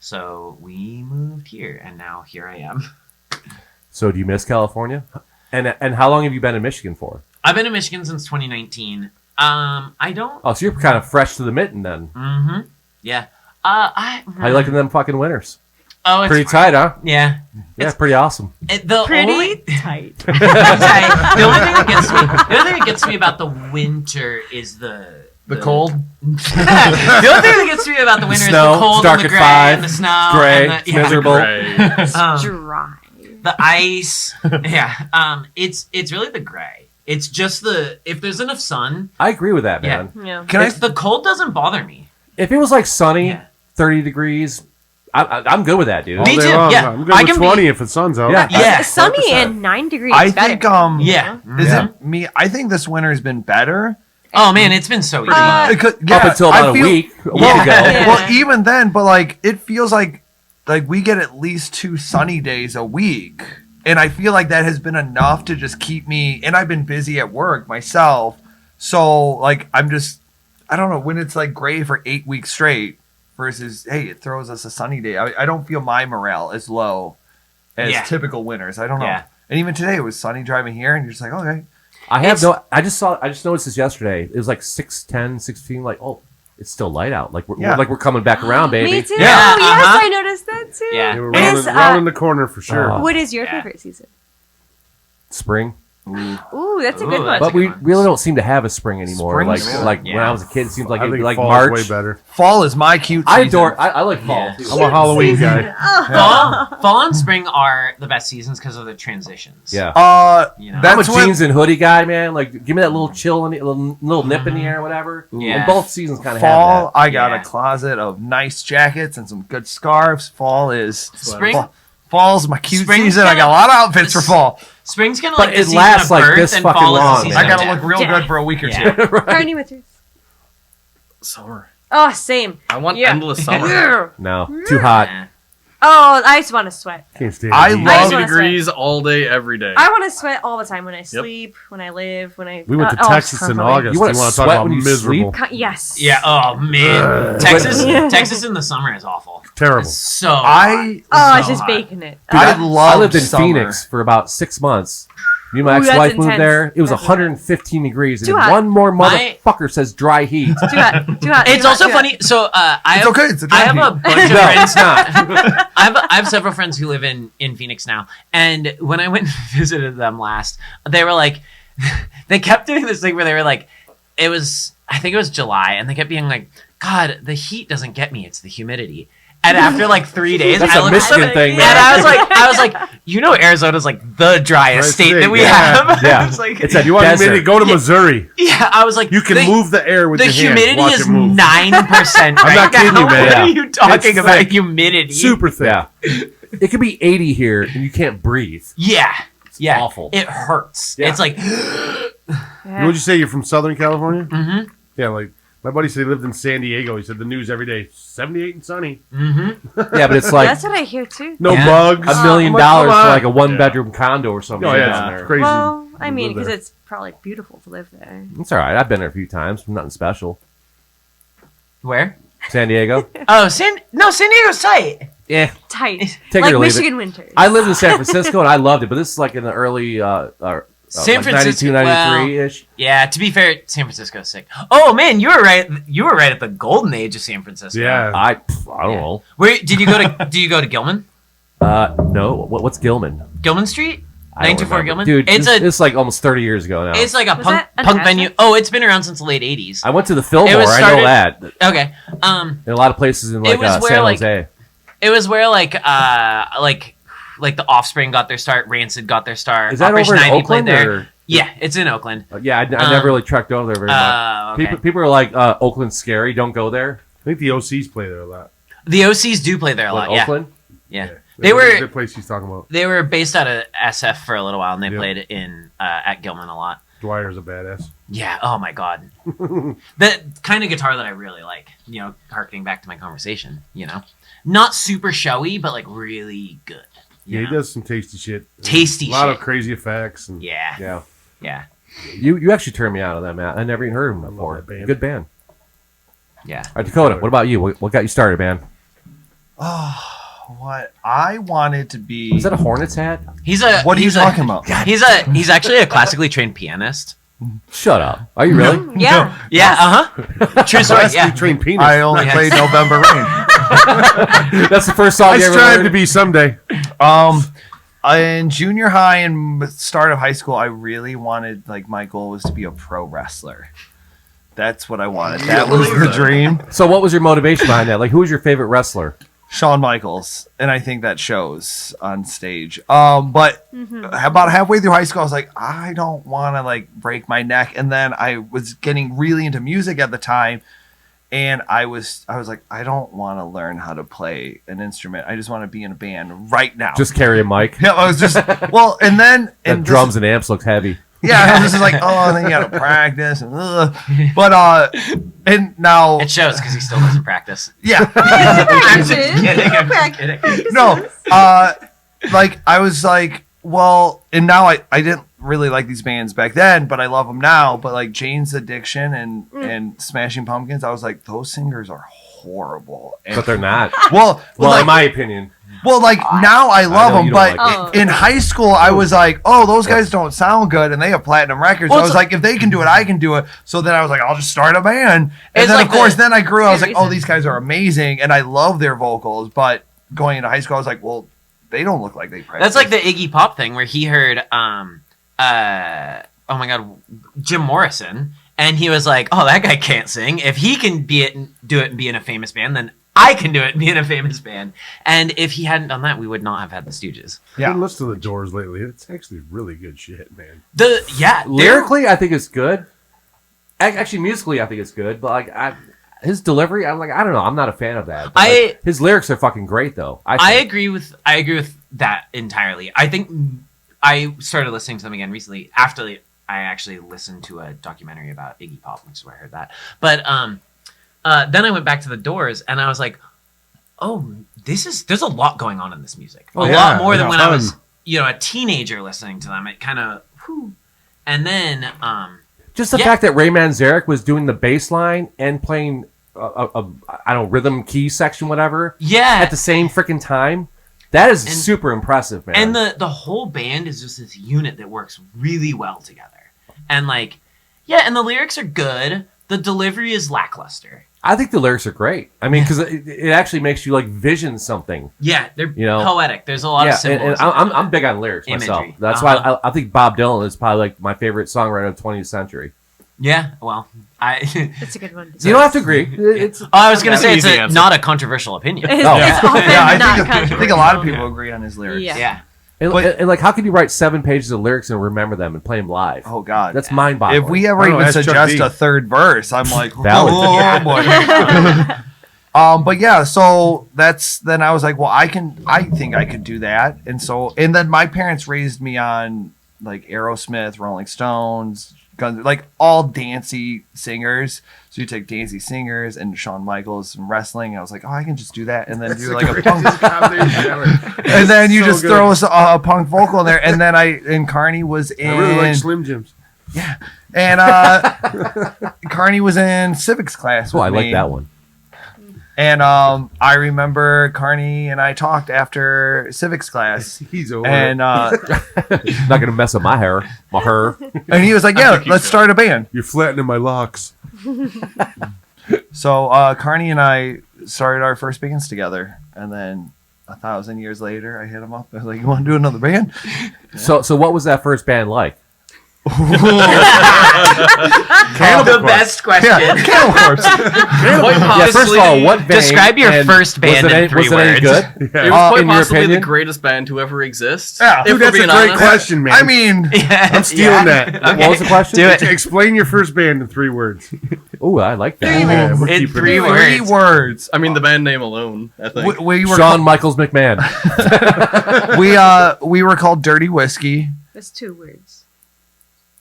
F: so we moved here, and now here I am.
D: So do you miss California? And how long have you been in Michigan for?
F: I've been in Michigan since 2019. I don't.
D: Oh, so you're kind of fresh to the mitten then.
F: Mm-hmm. Yeah.
D: How you liking them fucking winters?
F: Oh, it's
D: Pretty tight, huh?
F: Yeah.
D: Yeah, pretty awesome.
F: The
E: Pretty
F: only
E: tight.
F: the only thing that gets me about the winter is the
G: cold.
F: The only thing that gets me about the winter
D: snow,
F: is the cold
D: dark
F: and the
D: at
F: gray
D: 5,
F: and the snow
D: gray,
F: and the,
D: miserable.
E: Dry.
F: The ice. Yeah. It's really the gray. It's just if there's enough sun.
D: I agree with that, man.
E: Yeah.
F: The cold doesn't bother me.
D: If it was like sunny,
F: Yeah.
D: 30 degrees, I'm good with that, dude.
F: Me
B: All day
F: too,
B: long.
F: yeah.
B: I'm good
F: I
B: with
F: can
B: 20 if the sun's out.
D: Yeah.
F: Yeah.
E: Sunny
D: 100%.
E: and 9 degrees.
G: I
E: better.
G: think
F: Yeah.
G: is
D: Yeah.
G: it me? I think this winter's been better.
F: Oh man, it's been so easy.
G: Because,
D: Up until
G: I
D: about
G: feel-
D: a week ago.
E: Yeah.
G: Well, even then, but like it feels like we get at least 2 sunny days a week, and I feel like that has been enough to just keep me. And I've been busy at work myself, so like I don't know, when it's like gray for 8 weeks straight versus hey, it throws us a sunny day. I don't feel my morale as low as
F: Yeah.
G: typical winters. I don't know.
F: Yeah.
G: And even today it was sunny driving here, and you're just like, okay.
D: I just noticed this yesterday. It was like 6:10, 16, like, oh, it's still light out. Like we're coming back around, baby.
E: Me too.
F: Yeah,
E: Oh, yes,
F: uh-huh.
E: I noticed that too.
F: Yeah.
B: They were
E: What is,
B: rounding the corner for sure.
D: Oh.
E: What is your
F: Yeah.
E: favorite season?
D: Spring.
E: Ooh, that's a good
F: Ooh,
E: one.
F: that's
D: But
F: a good
D: we
F: one.
D: really don't seem to have a spring anymore.
G: Spring's-
D: Like when
F: Yeah.
D: I was a kid, it seems like
B: I
D: it'd
B: think
D: be like
B: fall
D: March.
B: is way better.
G: Fall is my cute
D: I
G: season.
D: adore. I like fall.
F: Yeah.
D: too.
B: I'm a Halloween guy.
F: Fall and spring are the best seasons because of the transitions.
D: Yeah.
F: You know?
D: I'm
G: That's
D: a
G: when
D: jeans and hoodie guy, man. Like, give me that little chill, little nip in the air, whatever.
F: Yeah.
D: And both seasons kind of have
G: fall. I got
F: Yeah.
G: a closet of nice jackets and some good scarves. Fall is
F: Spring.
G: Fall's my cute
F: Spring's
G: season. I got a lot of outfits for fall.
F: Spring's kind of
D: But
F: like the
D: it
F: season
D: lasts
F: of
D: like
F: birth,
D: this
F: and
D: fucking
F: fall
D: long,
F: is the season
G: I
F: of
G: gotta
F: death.
G: look real
E: Yeah.
G: good for a week or
F: Yeah.
G: two.
E: Carney winters.
H: Summer.
E: Oh, same.
H: I want
E: Yeah.
H: endless summer.
E: Yeah.
D: No, too hot.
F: Yeah.
E: Oh, I just want to sweat.
B: Can't stand
G: I
B: the heat.
G: love-
H: 90
E: wanna
H: degrees all day, every day.
E: I want to sweat all the time when I sleep, when I live, when I.
B: We went to
E: oh,
B: Texas in
E: constantly.
B: August.
D: You wanna
B: You want to
D: sweat
B: talk about
D: when you
B: miserable?
E: Yes.
F: Yeah. Oh man, Texas in the summer is awful.
B: Terrible.
F: It's so.
G: I
E: Oh, it's
F: So
E: just
F: hot.
E: baking it.
G: I love
D: I lived in
G: summer.
D: Phoenix for about 6 months. Me and my
E: Ooh, that's
D: ex-wife moved
E: intense.
D: there. It was
E: That's
D: 115 degrees, and
E: Too
D: then
E: hot.
D: one more
F: My-
D: motherfucker says dry heat.
E: Too hot. Too hot.
F: It's
E: too
F: also
E: hot, too
F: funny. So I
G: It's
F: have,
G: okay. It's a
F: I have
G: dry
F: a
G: heat.
F: bunch of
D: No,
F: friends.
D: it's not.
F: I have several friends who live in Phoenix now, and when I went and visited them last, they were like, they kept doing this thing where they were like, I think it was July, and they kept being like, God, the heat doesn't get me; it's the humidity. And after like 3 days,
D: That's
F: I
D: a
F: looked at
D: Michigan
F: them,
D: thing,
F: and
D: man.
F: I was like, you know, Arizona's like the driest state that we
B: yeah.
F: have.
D: Yeah.
F: I was like,
D: It's a
B: You want
D: desert.
B: humidity? Go to
F: Yeah.
B: Missouri.
F: yeah, I was like,
B: You can move the air with
F: The
B: your hands.
F: humidity
B: Watch
F: is
B: it move.
F: 9% right
B: not kidding
F: now.
B: you, man.
F: What are
D: Yeah.
F: you talking
B: It's
F: about?
B: thick.
F: Humidity.
B: Super thick.
D: Yeah. It could be 80 here, and you can't breathe.
F: Yeah. Yeah.
D: awful.
F: It hurts.
D: Yeah.
F: It's like,
E: Yeah.
B: Would you say you're from Southern California?
F: mm-hmm.
B: Yeah, like my buddy said he lived in San Diego. He said the news every day, 78 and sunny.
F: Mm-hmm.
D: Yeah, but it's like
E: That's what I hear too.
B: No
F: Yeah.
B: bugs.
D: $1 million
B: I'm like, come
D: for
B: on.
D: like a one-bedroom condo or something
B: Oh
D: down
B: yeah,
D: there.
B: it's crazy.
E: Well, I
B: to
E: mean,
B: live
E: because
B: there.
E: it's probably beautiful to live there.
D: It's all right. I've been there a few times. Nothing special.
F: Where?
D: San Diego.
F: Oh, San Diego's tight.
D: Yeah.
E: Tight.
D: Take
E: like
D: it or leave
E: Michigan winters.
D: I lived in San Francisco and I loved it, but this is like in the early
F: San
D: like
F: Francisco-
D: 92, 93 ish.
F: Yeah, to be fair, San Francisco's sick. Oh man, you were right. You were right at the golden age of San Francisco.
B: Yeah.
D: I don't
F: Yeah.
D: know.
F: Where did you go to? Did you go to Gilman?
D: No. What's Gilman?
F: Gilman Street?
D: I don't
F: 924
D: remember.
F: Gilman?
D: Dude, it's like almost 30 years ago now.
F: It's like a
E: Was
F: punk
E: that an
F: punk
E: asset?
F: venue. Oh, it's been around since the late 80s.
D: I went to the Fillmore.
F: It was
D: I know
F: started-
D: that.
F: Okay.
D: In a lot of places in like
F: was where,
D: San
F: like,
D: Jose.
F: It was where like the Offspring got their start, Rancid got their start.
D: Is that
F: Operation
D: over in
F: 90
D: Oakland?
F: played there.
D: Or?
F: Yeah, it's in Oakland.
D: Yeah, I never really trekked over there very much.
F: Okay.
D: People are like, Oakland's scary. Don't go there.
B: I think the OCs play there a lot.
F: The OCs do play there a
D: What,
F: lot. Yeah,
D: Oakland?
F: yeah.
B: They
F: They were
B: the place he's talking about.
F: they were based out of SF for a little while, and they
B: Yep.
F: played in at Gilman a lot.
B: Dwyer's a badass.
F: Yeah. Oh my god. The kind of guitar that I really like. You know, harkening back to my conversation. You know, not super showy, but like really good. you
B: Yeah,
F: know?
B: he does some tasty shit.
F: Tasty
B: A lot
F: shit.
B: of crazy effects. And
F: Yeah.
D: Yeah.
F: Yeah.
D: You actually turned me out of that, Matt. I never even heard of him
B: love
D: before.
B: that band.
D: Good band.
F: Yeah.
D: All right, Dakota, what about you? What got you started, man?
G: What I wanted to be.
D: Is that a Hornets hat?
F: He's a.
G: What are you
F: he's
G: talking about?
F: He's actually a classically trained pianist.
D: Shut up. Are you really?
E: Yeah.
F: Yeah. Uh huh. True story.
B: Classically
F: Yeah.
B: trained penis.
G: I only
F: Yes.
G: played November Rain.
D: That's the first song
B: I
D: you ever
B: strive
D: learned?
B: to be someday.
G: In junior high and start of high school, I really wanted, like, my goal was to be a pro wrestler. That's what I wanted. That was the dream.
D: So what was your motivation behind that? Like, who was your favorite wrestler?
G: Shawn Michaels, and I think that shows on stage. But about halfway through high school, I was like, I don't want to, like, break my neck. And then I was getting really into music at the time, and I was like, I don't want to learn how to play an instrument. I just want to be in a band right now.
D: Just carry a mic.
G: Yeah, I was just well, and then
D: And drums and amps look heavy.
G: Yeah, this is like, oh, and then you got to practice, and but and now
F: It shows because he still doesn't practice.
G: yeah.
F: I'm just kidding. I'm just kidding.
G: No, like I was like, well, and now I didn't really like these bands back then, but I love them now. But like Jane's Addiction and Smashing Pumpkins, I was like, those singers are horrible. And,
D: But they're not.
G: well, like,
D: in my opinion.
G: well, like now I love
D: know
G: them,
D: you
G: but
D: don't
E: like
G: in high school I was like, oh, those guys don't sound good, and they have platinum records.
F: Well,
G: I was
F: it's
G: like, if they can do it, I can do it. So then I was like, I'll just start a band, and
F: It's
G: then
F: like
G: of course,
F: the-
G: then I grew. I was
E: Good
G: like, oh,
E: reason.
G: these guys are amazing, and I love their vocals. But going into high school, I was like, well, they don't look like they practice.
F: That's like the Iggy Pop thing where he heard, oh my God, Jim Morrison, and he was like, oh, that guy can't sing. If he can do it and be in a famous band, then I can do it and be in a famous band. And if he hadn't done that, we would not have had the Stooges.
G: Yeah.
B: I've been listening to the Doors lately. It's actually really good shit, man.
F: They're-
D: Lyrically, I think it's good. Actually, musically, I think it's good. But like, his delivery, I'm like, I don't know. I'm not a fan of that. But, like, his lyrics are fucking great, though.
F: I
D: think.
F: agree with that entirely. I think I started listening to them again recently after I actually listened to a documentary about Iggy Pop, which is where I heard that. But then I went back to the Doors and I was like, oh, there's a lot going on in this music.
B: Oh,
F: a
B: yeah,
F: lot more than
B: yeah,
F: when I
B: fun.
F: was, a teenager listening to them. It kind of, and then
D: Just the
F: Yeah.
D: fact that Ray Manzarek was doing the bass line and playing I don't know, rhythm key section, whatever,
F: yeah,
D: at the same freaking time, that is
F: And-
D: super impressive, man.
F: and the whole band is just this unit that works really well together. And like, yeah, and the lyrics are good. The delivery is lackluster.
D: I think the lyrics are great. I mean, because it actually makes you like vision something.
F: Yeah, they're
D: You know?
F: poetic. There's a lot of
D: Yeah,
F: symbols.
D: and I'm big on lyrics
F: Imagery.
D: myself. That's
F: Uh-huh.
D: why I think Bob Dylan is probably like my favorite songwriter of the 20th century.
F: Yeah, well,
E: That's a good one.
D: You don't have to agree. It's
F: I was gonna
H: That's
F: say
H: an
F: it's
H: easy answer.
F: not a controversial opinion.
E: It's,
D: Oh.
E: it's often
G: Yeah,
E: not
G: I think a lot of
E: controversial.
G: people agree on his lyrics.
E: Yeah.
F: Yeah,
D: and,
G: But-
D: and, like, how can you write 7 pages of lyrics and remember them and play them live?
G: Oh God,
D: That's mind-boggling.
G: if we ever
B: I don't know,
G: even
B: ask Chuck
G: suggest
B: D.
G: a third verse, I'm like,
D: Valid.
G: oh boy. But yeah, so then I was like, well, I think I could do that. And then my parents raised me on like Aerosmith, Rolling Stones, Guns, like all dancey singers. So you take dancey singers and Shawn Michaels and wrestling. And I was like, oh, I can just do that. And then do like a punk. And then you
B: So
G: just
B: good.
G: throw a punk vocal in there. And then and Carney was in.
B: I really like Slim Jims.
G: And Carney was in civics class.
D: Oh,
G: With
D: I
G: me.
D: like that one.
G: And I remember Carney and I talked after civics class,
B: He's over.
G: and
D: Not gonna mess up my hair.
G: and he was like, "Yeah, let's start a band."
B: You're flattening my locks.
G: So Carney and I started our first bands together, and then 1,000 years later, I hit him up. I was like, "You want to do another band?"
D: So what was that first band like?
F: the best question.
G: Cannibal Corpse.
F: Quite
D: Yeah, first of all, what band?
F: Describe your
D: and
F: first band
D: was it
F: in
D: any,
F: 3
D: was it any
F: words.
D: good?
H: It was
D: in
H: quite
D: your
H: possibly the
D: opinion?
H: greatest band to ever exist.
G: Yeah.
H: If
B: Dude,
H: we're
B: that's a
H: being
B: great
H: honest.
B: question, man.
G: I mean,
B: I'm stealing that.
D: What was the question?
F: Do it.
B: Explain your first band in 3 words.
D: Oh, I like that.
B: Yeah, we're
F: In
B: keeping
F: 3
B: it.
G: three
F: words.
G: words.
H: I mean, the band name alone, I think.
G: We were
D: Shawn Michaels McMahon.
G: we were called Dirty Whiskey.
E: It's 2 words.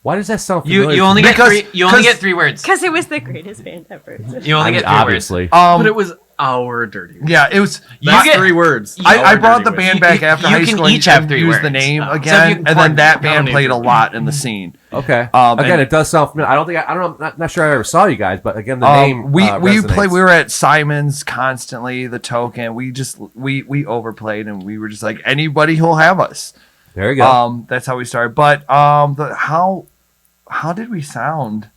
D: Why does that sound
F: You
D: familiar?
F: only
G: Because-
F: get 3. You only
G: 'cause-
F: get 3 words.
E: Because it was the greatest band ever.
F: You only
D: I mean,
F: get 3 words.
D: obviously.
H: But it was our dirty.
G: Yeah, it was.
H: That's
F: get-
H: 3 words.
G: I
H: Our
G: brought the
H: dirty
G: band
H: words.
G: back after
F: You
G: high
F: can
G: school
F: each
G: and
F: have 3
G: used the
F: words.
G: name
F: So if
G: again,
F: you
G: and then
F: pardon-
G: that band
H: Dominate
G: played a
H: your-
G: lot in the scene.
D: Okay.
G: And-
D: Again, it does sound familiar. I don't know. I'm not sure I ever saw you guys, but again, the name.
G: we
D: resonates.
G: played. We were at Simon's constantly. The Token. We just we overplayed, and we were just like anybody who'll have us.
D: There you go.
G: That's how we started. But how did we sound?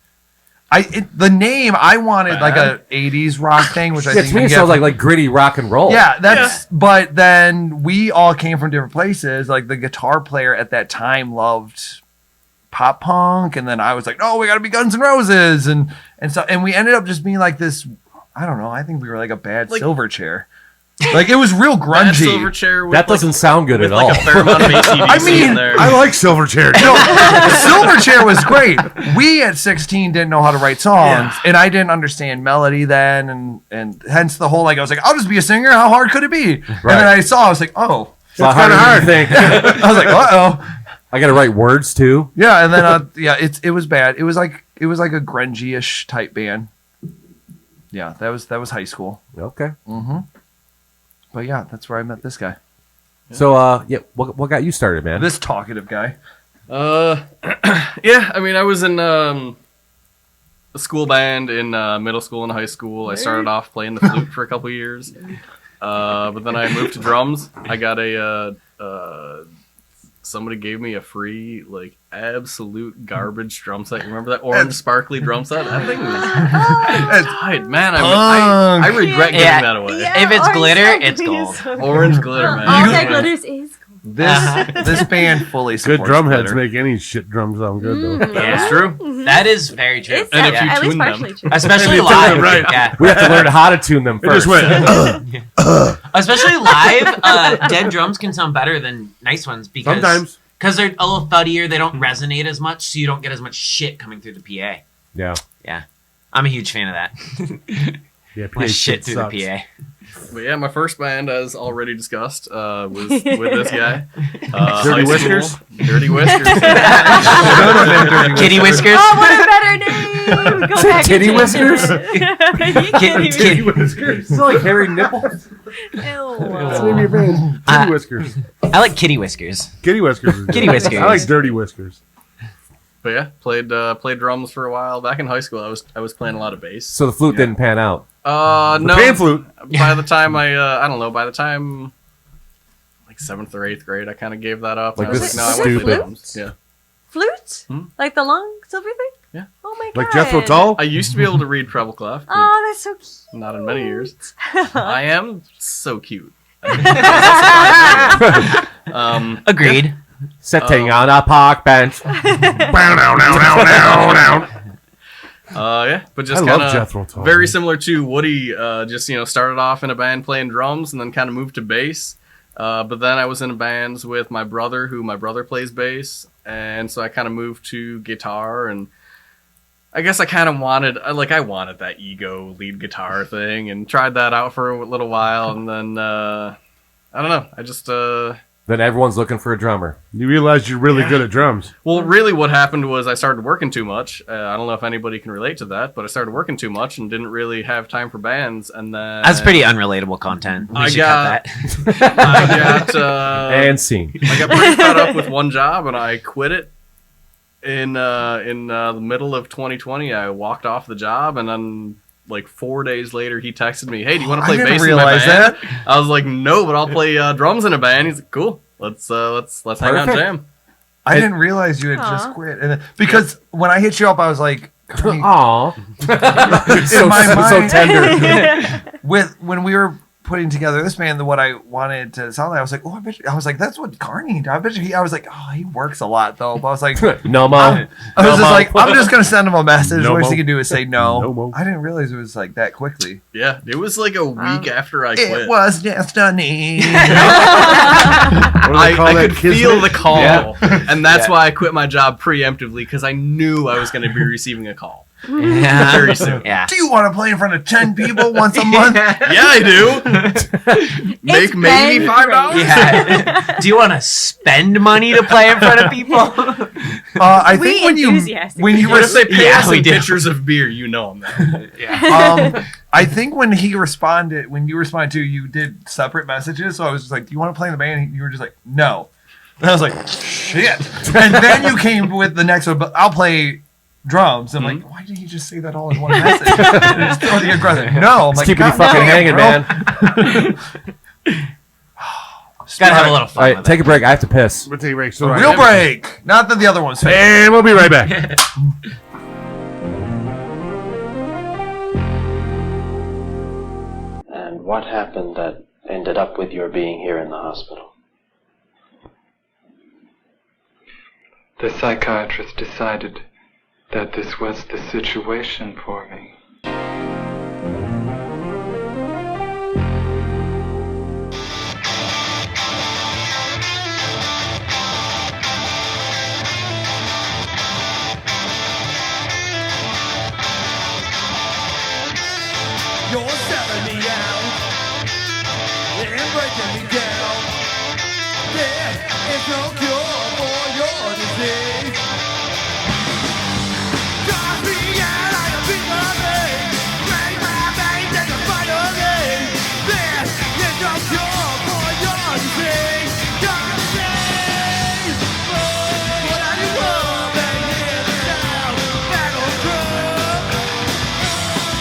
G: The name I wanted like a 80s rock thing, which I
D: Yeah,
G: think
D: to me
G: you
D: it
G: get
D: sounds
G: from-
D: like gritty rock and roll.
G: Yeah, that's. But then we all came from different places. Like the guitar player at that time loved pop punk, and then I was like, no, we got to be Guns N' Roses, and we ended up just being like this. I don't know. I think we were like a bad Silverchair. Like it was real
H: That
G: grungy.
H: Silverchair with
D: That doesn't sound good
H: with
D: at
H: like
D: all.
H: a fair amount of AC/DC
G: I mean,
H: in there.
B: I like Silverchair.
G: No, Silverchair was great. We at 16 didn't know how to write songs, and I didn't understand melody then, and hence the whole I was like, I'll just be a singer. How hard could it be? And then I saw, I was like, oh,
D: It's not harder than you think.
G: I was like, uh-oh.
D: I got to write words too.
G: Yeah, and then it was bad. It was like a grungy-ish type band. Yeah, that was high school.
D: Okay.
G: But yeah, that's where I met this guy.
D: So, what got you started, man?
G: This talkative guy.
H: Yeah, I mean, I was in a school band in middle school and high school. I started off playing the flute for a couple years, but then I moved to drums. I got somebody gave me a free absolute garbage drum set. You remember that orange sparkly drum set? That thing was tight, man. I regret giving that away.
F: If it's glitter, it's gold.
H: Orange glitter, man.
E: All that glitters is gold.
G: This band fully
B: Good
G: supports
B: drum heads
G: glitter.
B: make any shit drum sound good, though.
F: Yeah,
H: That's true.
F: That is very true.
E: It's
H: And if you
E: at least
H: tune them.
E: partially true.
F: Especially
B: you tune
F: live.
B: them right.
F: Yeah.
D: We have to learn how to tune them
B: It
D: first.
B: just went.
F: Especially live, dead drums can sound better than nice ones because
B: Sometimes.
F: they're a little thuddier. They don't resonate as much, so you don't get as much shit coming through the PA.
D: Yeah.
F: Yeah, I'm a huge fan of that.
B: Yeah, PA
F: Less shit through
B: sucks.
F: the PA.
H: But yeah, my first band, as already discussed, was with this guy.
B: Dirty
H: high school.
B: Whiskers?
H: Dirty Whiskers.
F: Kitty whiskers.
E: Oh, what a better name! Go back.
D: Titty
E: and change
D: whiskers?
E: it. Kitty
F: Kitty
B: Whiskers.
D: It's like hairy nipples.
B: What's the name of your band? Kitty Whiskers.
F: I like kitty whiskers.
B: Kitty Whiskers. is good.
F: Kitty Whiskers.
B: I like Dirty Whiskers.
H: But yeah, played drums for a while. Back in high school, I was playing a lot of bass.
D: So the flute didn't pan out.
H: No.
B: Pan flute.
H: By the time I don't know. By the time like 7th or 8th grade, I kind of gave that up.
D: Like
H: I was
D: this
H: like, no, I want to play
D: stupid-
H: drums. Yeah.
E: Flute? Like the long silver thing?
H: Yeah.
E: Oh my god.
B: Like Jethro Tull?
H: I used to be able to read treble clef, but
E: Oh, that's so cute.
H: not in many years. I am so cute.
F: Agreed.
D: Sitting on a park bench.
H: Yeah, but just
B: I
H: kind
B: love
H: of
B: Jethro Tull.
H: very similar to Woody. Just started off in a band playing drums and then kind of moved to bass. But then I was in bands with my brother, who my brother plays bass, and so I kind of moved to guitar. And I guess I kind of wanted, I wanted that ego lead guitar thing, and tried that out for a little while, and then I don't know. I just
D: Then everyone's looking for a drummer.
B: You realize you're really good at drums.
H: well, really, what happened was I started working too much. I don't know if anybody can relate to that, but I started working too much and didn't really have time for bands. And then
F: That's pretty unrelatable content. We
H: I
F: should
H: got-
F: cut that.
H: I got
D: And scene.
H: I got pretty fed up with one job and I quit it. In the middle of 2020, I walked off the job, and then 4 days later, he texted me, "Hey, do you want to
G: I
H: play
G: didn't
H: bass in my
G: realize
H: band?" I was like, "No, but I'll play drums in a band." He's like, "Cool, let's hang out and
D: Perfect.
H: jam."
G: I didn't realize you had just
E: Aw.
G: quit, and because when I hit you up, I was like,
D: Aw.
G: in my
D: so
G: mind,
D: tender.
G: when we were putting together this band, what I wanted to sound like, I was like, oh, I was like, that's what Carney. I bet you. I was like, oh, he works a lot though. But I was like,
D: No mo.
G: I was just
D: mo.
G: like, I'm just gonna send him a message.
B: No
G: Worst
B: mo.
G: he can do is say no.
B: No mo.
G: I didn't realize it was like that quickly.
H: Yeah, it was like a week after I quit.
G: It was destiny.
B: What do they call
H: I
B: that?
H: could
B: Kismet?
H: feel the call,
D: Yeah.
H: and that's why I quit my job preemptively, because I knew I was going to be receiving a call
F: Yeah.
H: very soon.
F: Yeah.
G: Do you want to play in front of 10 people once a month?
H: Yeah, I do. Make maybe
E: been
H: $5.
E: great.
F: Yeah. Do you want to spend money to play in front of people?
G: I
E: We
G: think when you
E: enthusiastically
H: What if they pay
F: Yeah,
H: us
F: we
H: in
F: do.
H: pictures of beer? You know I'm there.
G: I think when you responded to, you did separate messages. So I was just like, do you want to play in the band? And you were just like, no. And I was like, shit. And then you came with the next one, but I'll play drums. I'm like, why did you just say that all in one message? And just throw the aggressive. No. I'm
D: Just
G: like,
D: keeping you
G: God
D: fucking
G: damn,
D: hanging,
G: bro.
D: man.
F: Gotta have a little
D: All
F: fun.
D: right,
F: with
D: take a break. I have to piss.
B: We'll take a break. So
G: Real break. Not that the other one's fake.
B: And we'll be right back.
I: what happened that ended up with your being here in the hospital?
J: The psychiatrist decided that this was the situation for me.
C: You're selling me out and breaking me down. There is no cure for your disease. Drive me out like a piece of meat. Break my veins and the finally. There is no cure for your disease. Your disease. What are you hoping in the town? Battle through.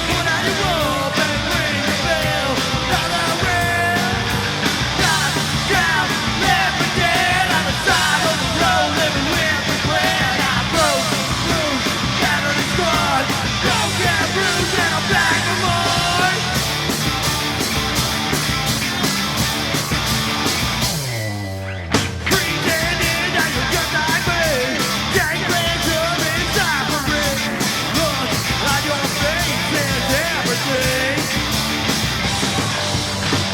C: What are you hoping ring the bell? Not a real. Not down, left for dead on the side of the road, living with regret. I broke through, battered and scarred, broken, bruised, and I'm back for more. Pretending that you're just like me, take pleasure in suffering. Look on your face is everything.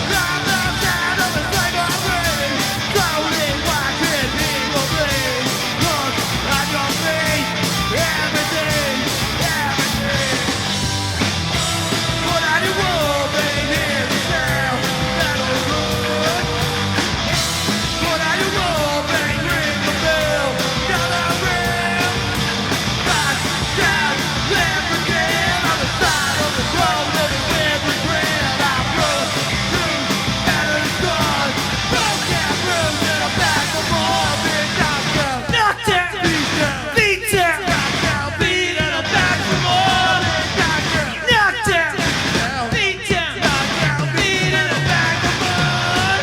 C: I'm the sound of a slavery, slowly watching people bleed. Look on your face, everything, everything. What are you hoping in the cell? That'll good. What are you hoping ring the bell? Not a real. Back down, left for dead on the side of the road, living with regret. I broke through, battered and scarred, broken, bruised, and I'm back for more. Been knocked down, knocked down, beat down, knocked down, beat, and I'm back for more. Knocked down, beat down, knocked down, beat, and I'm back for more.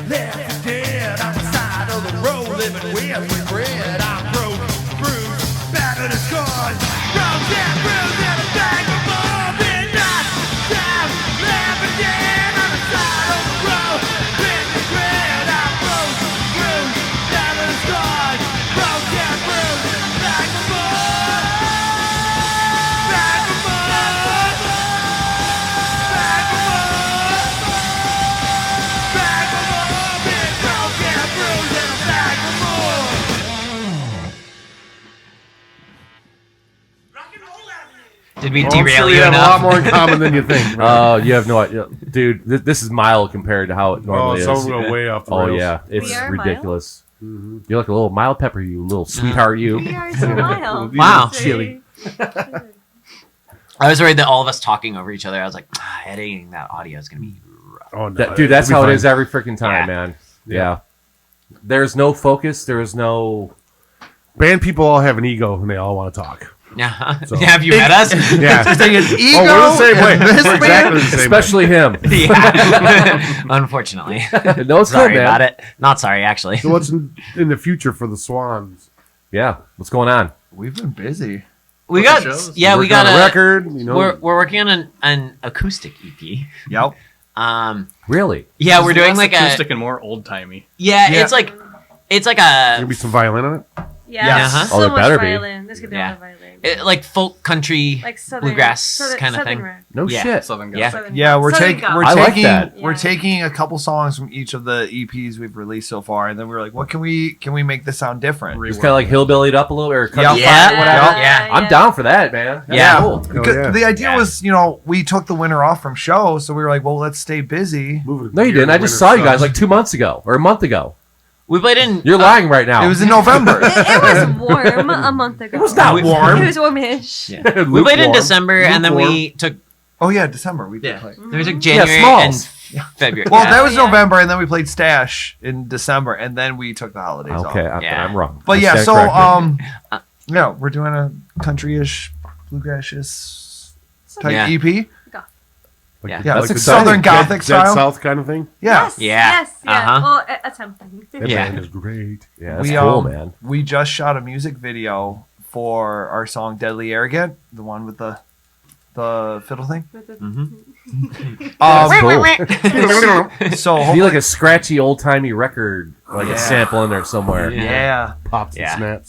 C: Left for dead on the side of the road, living with regret. I'm broke, bruised, battered and scarred, broken, bruised, and I'm back for more. Been knocked down, left for dead on the side of the road, with regret. I'm broke, bruised, battered and scarred, broken, bruised, back for more. Back for more. Back for more. Back for more. Been broken, bruised, and I'm back for more.
F: Did we
B: Well, I'm
F: derail
B: sure
F: you
B: you have a
F: enough?
B: lot more in common than you think.
D: Oh, you have no idea, dude. This is mild compared to how it normally is.
B: Some of them go way off the
D: Oh
B: rails.
D: yeah, it's
E: We are
D: ridiculous. You're like a little mild pepper, you little sweetheart, you.
E: We are so mild.
F: Wow.
B: Chili.
F: I was worried that all of us talking over each other. I was like, editing that audio is gonna be rough.
B: Oh, no,
D: Dude, that's
B: it'll
D: how
B: be
D: it is
B: fine.
D: every freaking time,
F: Yeah.
D: man. Yeah. There's no focus. There is no.
B: Band people all have an ego and they all want to talk.
F: Yeah.
B: So-
F: Yeah, have you met us?
B: Yeah.
G: Thing is ego.
B: Oh, we're the same way.
G: and this
B: We're exactly the same
D: Especially him.
F: Yeah. Unfortunately.
D: No, it's
F: Sorry
D: good, man.
F: about it. Not sorry, actually.
B: So what's in the future for the Swans?
D: Yeah. What's going on?
G: We've been busy.
F: We
H: With
F: got
H: the shows?
F: yeah, we
B: Working
F: got
B: on
F: a
B: record. You know,
F: We're working on an acoustic EP.
G: Yep.
D: Really?
F: Yeah, we're doing
H: Less
F: like
H: acoustic and more old timey.
F: yeah,
G: Yeah.
F: it's like
B: gonna
F: a
B: be some violin on it.
E: Yeah,
F: Yeah.
E: so
D: Oh, there
E: much
D: better be.
E: violin. This could be
F: Yeah.
E: all violin.
F: like folk country
E: Like southern
F: bluegrass kind of
E: southern
F: thing.
E: rock.
D: No
F: Yeah.
D: shit.
H: Southern
F: Yeah.
H: Gothic.
G: Yeah, we're
E: Southern
G: taking
E: goth.
G: we're
D: I like
G: taking
D: that.
G: we're
E: Yeah.
G: taking a couple songs from each of the EPs we've released so far, and then we're like, what can we make this sound different?
D: Just kind of like hillbillied up a little, or country
F: Yeah.
D: flat, whatever.
F: Yeah.
D: I'm down for that, man. That's
F: Yeah.
D: cool.
G: Because
B: yeah.
G: the idea
F: Yeah.
G: was, we took the winter off from shows, so we were like, well, let's stay busy.
D: No, you didn't. I just saw you guys like 2 months ago or a month ago.
F: We played in
D: You're lying right now.
G: It was in November.
E: It was warm a month ago.
D: It was not warm.
E: It was warmish.
F: we played in
D: Lukewarm.
F: December and then we took
G: Oh yeah, December we did
F: yeah.
G: play.
F: Then we took January
D: Smalls.
F: and February.
G: Well,
F: yeah.
G: that was
E: Yeah.
G: November, and then we played Stash in December, and then we took the holidays off.
D: Okay,
F: Yeah.
D: I'm wrong.
G: But
D: I
G: yeah,
D: stand
G: so
D: corrected.
G: yeah, we're doing a country-ish, bluegrass-ish type
F: Yeah.
G: EP.
F: Yeah.
G: Yeah,
D: That's
G: like
D: exciting.
G: Southern Gothic
B: Dead
G: style.
B: South kind of thing.
G: Yeah,
E: Yes.
F: Yeah.
E: Yes. Yeah.
F: Uh-huh.
E: Well, attempting.
B: That
F: Yeah.
B: band is great.
D: Yeah, that's
G: we
D: cool, man.
G: we just shot a music video for our song "Deadly Arrogant," the one with the fiddle thing.
D: That's
G: Um,
D: cool.
G: so
D: Be like a scratchy old timey record, like
G: Yeah.
D: a sample in there somewhere.
G: yeah,
B: Pops
F: Yeah.
B: and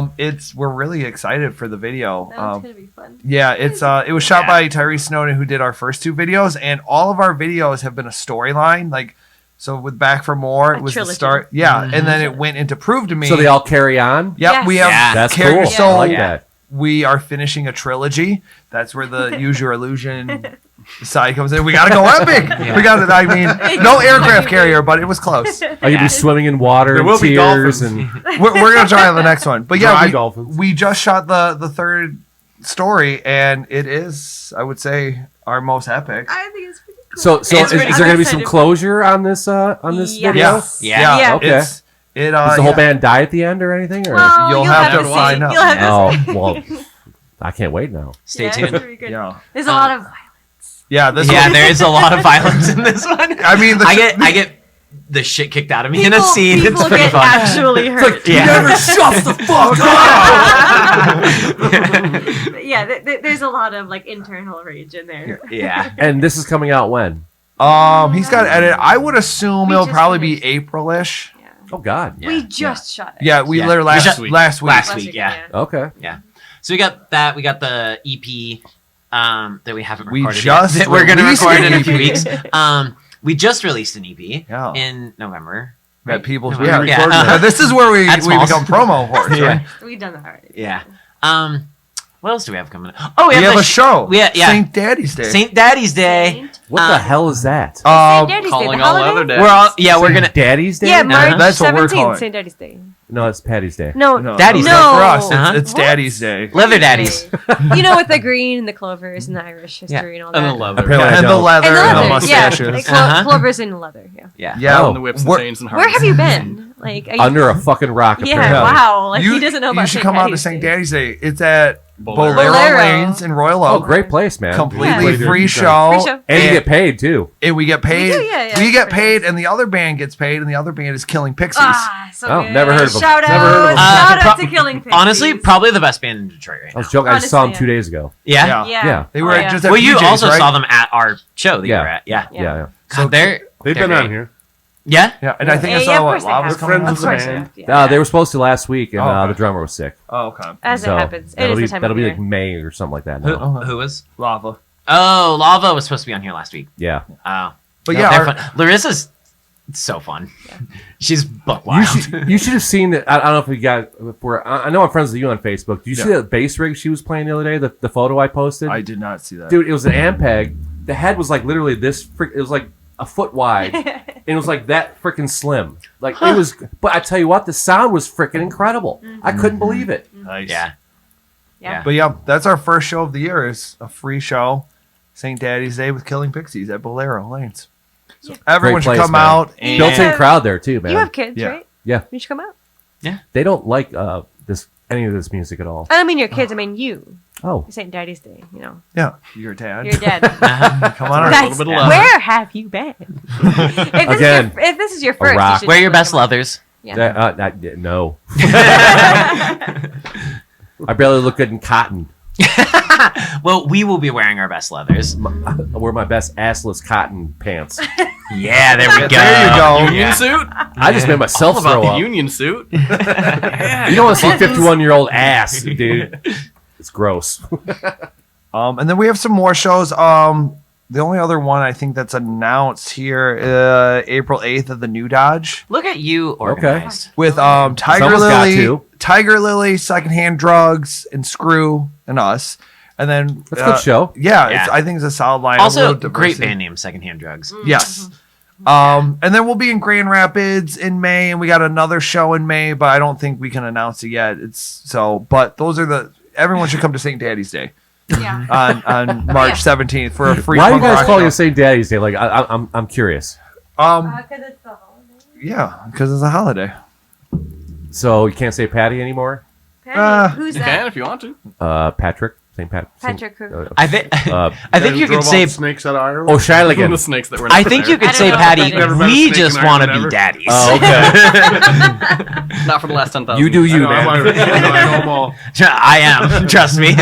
B: snaps.
G: we're really excited for the video.
E: That one's gonna be fun.
G: Yeah, it was shot
F: Yeah.
G: by Tyrese Snowden, who did our first two videos, and all of our videos have been a storyline. Like, so with Back for More,
E: A
G: it was
E: trilogy.
G: the start. Yeah, and then it went into Prove to Me.
D: So they all carry on.
G: Yep,
E: Yes.
G: we have
F: Yeah.
D: That's
G: characters.
D: cool.
G: So
D: I like
F: Yeah.
D: that.
G: we are finishing a trilogy. That's where the Use Your Illusion side comes in. We gotta go epic. We got it. I mean, no aircraft carrier, but it was close.
D: Are you be swimming in water
B: There
D: and
B: will be
D: tears
B: dolphins.
D: and
G: We're gonna try on the next one. But yeah,
B: Dry dolphins.
G: we just shot the third story, and it is, I would say, our most epic.
E: I think it's pretty cool.
D: so
F: It's
D: is
F: pretty
D: there going to be
E: cool.
D: some closure on this
E: Yes.
D: video?
F: Yeah.
E: Yeah.
D: Okay.
G: It's, it,
D: Does the whole
G: yeah.
D: band die at the end or anything? Or?
E: Well,
G: You'll have to find out.
E: You'll have to
D: Oh
E: see.
D: well, I can't wait now.
F: Stay
E: Yeah,
F: tuned.
E: it's pretty good.
G: Yeah,
E: There's a lot of violence.
G: yeah. This
F: Yeah,
G: one,
F: there is a lot of violence in this one.
G: I mean,
F: I get the shit kicked out of me in a scene. It's
E: People
F: pretty
E: get
F: fun.
E: actually hurt.
F: Yeah.
D: shuts the fuck
E: But yeah, there's a lot of like internal rage in there.
F: Yeah.
D: And this is coming out when?
G: he's got to edit. I would assume
E: We
G: it'll
E: just
G: probably
E: finished.
G: be April-ish.
E: Yeah.
D: Oh God.
F: Yeah.
E: We just shot it.
G: Yeah, we
F: Yeah.
G: literally
F: We
G: last
F: shot-
G: week.
F: Last week, yeah.
D: Okay.
F: So we got that. We got the EP that we haven't
G: We
F: recorded
G: just
F: yet. That we're going to
G: released
F: record in
G: an
F: a few
G: EP.
F: weeks. We just released an EP
G: Yeah.
F: in November.
G: That people,
F: November.
G: yeah,
F: Yeah.
G: yeah, this is where we
F: At Smalls.
G: become promo horse,
F: Yeah.
G: right?
E: We've done that already.
F: Yeah. What else do we have coming up? Oh,
G: We have
F: the
G: a show.
F: Yeah.
G: St. Daddy's Day.
F: St. Daddy's Day.
E: Saint.
D: What the hell is that?
E: Saint
G: Um,
E: Daddy's Day,
H: Calling
E: the
H: all
E: holiday?
H: other days.
F: We're all we're
D: St.
F: gonna
D: Daddy's Day?
E: Yeah, March
G: That's what we're calling
E: 17th,
G: it.
E: St. Daddy's Day.
D: No, it's Patty's Day.
E: No,
G: no,
F: Daddy's
G: no,
F: Day.
G: not for us.
F: Uh-huh.
G: It's
E: What?
G: Daddy's Day.
F: Leather Daddies.
E: You know, with the green and the clovers and the Irish history and all that.
H: And the leather.
D: Apparently I
G: And the
D: don't.
G: leather
E: And the
G: and the
E: leather, yeah.
G: mustaches.
E: Like
F: Uh-huh.
E: clovers and leather, yeah.
F: Yeah.
G: Yeah,
D: Oh.
H: And the whips and
G: we're-
H: chains and
E: Where
H: harnesses.
E: have you been? Like, are you,
D: Under a fucking rock.
E: yeah,
D: apparently.
E: wow. Like, he doesn't know about
G: You should
E: St.
G: come out to
E: Daddy's
G: St.
E: Day.
G: Daddy's Day. It's at
H: Bolero.
G: Bolero Lanes in Royal
D: Oh,
G: Oak.
D: great place, man.
G: Completely
B: Yeah.
G: free
B: Free
G: show.
E: Free show.
D: And you get paid too.
G: And we get paid.
E: We do, yeah,
G: we get
E: pretty
G: paid,
E: nice.
G: and the other band gets paid, and the other band is Killing Pixies.
E: Ah, so
D: Oh,
E: good.
D: never heard of them.
E: Shout
D: Never heard of
E: out,
D: them.
E: shout out
F: Pro-
E: to Killing Pixies.
F: Honestly, probably the best band in Detroit right
D: I
F: now.
D: was joking. I just saw them
E: Honestly,
D: 2 days ago.
F: Yeah.
E: Yeah.
D: Yeah.
G: They were
E: Oh, yeah.
G: just at
F: Well, you
G: PJ's,
F: also
G: right?
F: saw them at our show that you
D: Yeah.
F: were at. Yeah.
D: Yeah. yeah.
F: God, they're
B: They've
F: they're
B: been on
F: great.
B: here.
F: Yeah.
G: Yeah, and I think I
E: Yeah,
G: saw
E: of
G: what
E: course they
G: Lava's
E: have.
G: coming
B: Friends
G: on.
B: of the
E: course,
B: band.
E: yeah.
D: They were supposed to last week, and
G: Oh, okay.
D: the drummer was sick.
G: Oh, okay.
E: As it
D: So
E: happens. It
D: that'll
E: is
D: be
E: the time
D: that'll
E: of
D: be
E: year.
D: like May or something like that.
F: Who,
D: Now.
F: who was?
G: Lava.
F: Oh, Lava was supposed to be on here last week.
D: Yeah.
F: Oh.
G: But
F: No,
G: yeah,
F: they're
G: our-
F: fun. Larissa's so fun. She's buck
D: You
F: wild.
D: should, have seen it. I don't know if you got. If we're, I know I'm friends with you on Facebook. Did you see
G: Yeah.
D: that bass rig she was playing the other day? The photo I posted.
G: I did not see that.
D: Dude, it was an Ampeg. The head was like literally this. It was like a foot wide, and it was like that freaking slim. Like it was. But I tell you what, the sound was freaking incredible. I couldn't believe it.
G: Nice.
F: Yeah.
E: Yeah.
G: But yeah, that's our first show of the year. Is a free show, St. Daddy's Day with Killing Pixies at Bolero Lanes. So everyone
D: Great
G: should
D: place,
G: come
D: man.
G: out. And
D: Built-in crowd there too, man.
E: You have kids,
G: Yeah.
E: right?
D: Yeah.
E: You should come out.
D: They don't like any of this music at all.
E: I don't mean your kids. I mean you.
D: Oh,
E: St. Daddy's Day. You know,
G: yeah, your dad.
E: your dad.
G: Come on,
E: Guys,
H: little bit of love.
E: where have you been? If this is your first,
D: rock.
E: you should
F: Wear your
E: definitely
F: best
E: come out.
F: leathers.
E: Yeah.
D: no. I barely look good in cotton.
F: Well, we will be wearing our best leathers.
D: I wear my best assless cotton pants.
F: Yeah, there we go.
G: There you go.
H: Union
F: Yeah.
H: suit?
D: I just made myself
H: All about
D: throw
H: the
D: up.
H: union suit.
D: You don't want to see 51-year-old ass, dude. It's gross.
G: And then we have some more shows. The only other one I think that's announced here, April 8th at the New Dodge
F: Look at you organized.
G: with Tiger
D: Someone's got
G: Lily,
D: to.
G: Tiger Lily, Secondhand Drugs, and Screw and us. And then
D: That's a good show.
G: Yeah,
F: Yeah.
G: I think it's a solid line.
F: Also, great band name, Secondhand Drugs.
G: Yes. And then we'll be in Grand Rapids in May, and we got another show in May, but I don't think we can announce it yet. But those are everyone should come to St. Daddy's Day.
E: Yeah.
G: on March 17th for a free.
D: Why are you
G: punk
D: guys
G: rock
D: calling
G: show.
D: it St. Daddy's Day? Like, I'm curious.
E: Because it's the holiday.
G: Yeah, because it's a holiday.
D: So you can't say Patty anymore?
E: Patty, who's
H: You can
E: that?
H: if you want to.
D: Patrick? St.
E: Patrick who?
F: I think
D: Uh,
F: I think you could say
B: snakes out of Ireland.
D: Oh,
H: The
D: Shiligan.
H: snakes that were.
F: I
H: never
F: think
H: there.
F: you could
E: I
F: say
E: don't know
F: Patty.
E: what that is.
H: Never met a
F: We
H: snake
F: just
H: in
F: want to
H: Ireland
F: be
H: ever.
F: daddies.
D: Oh, okay.
H: Not for the last 10,000.
D: You do you,
B: I
D: man.
B: know them all.
F: I am. Trust me.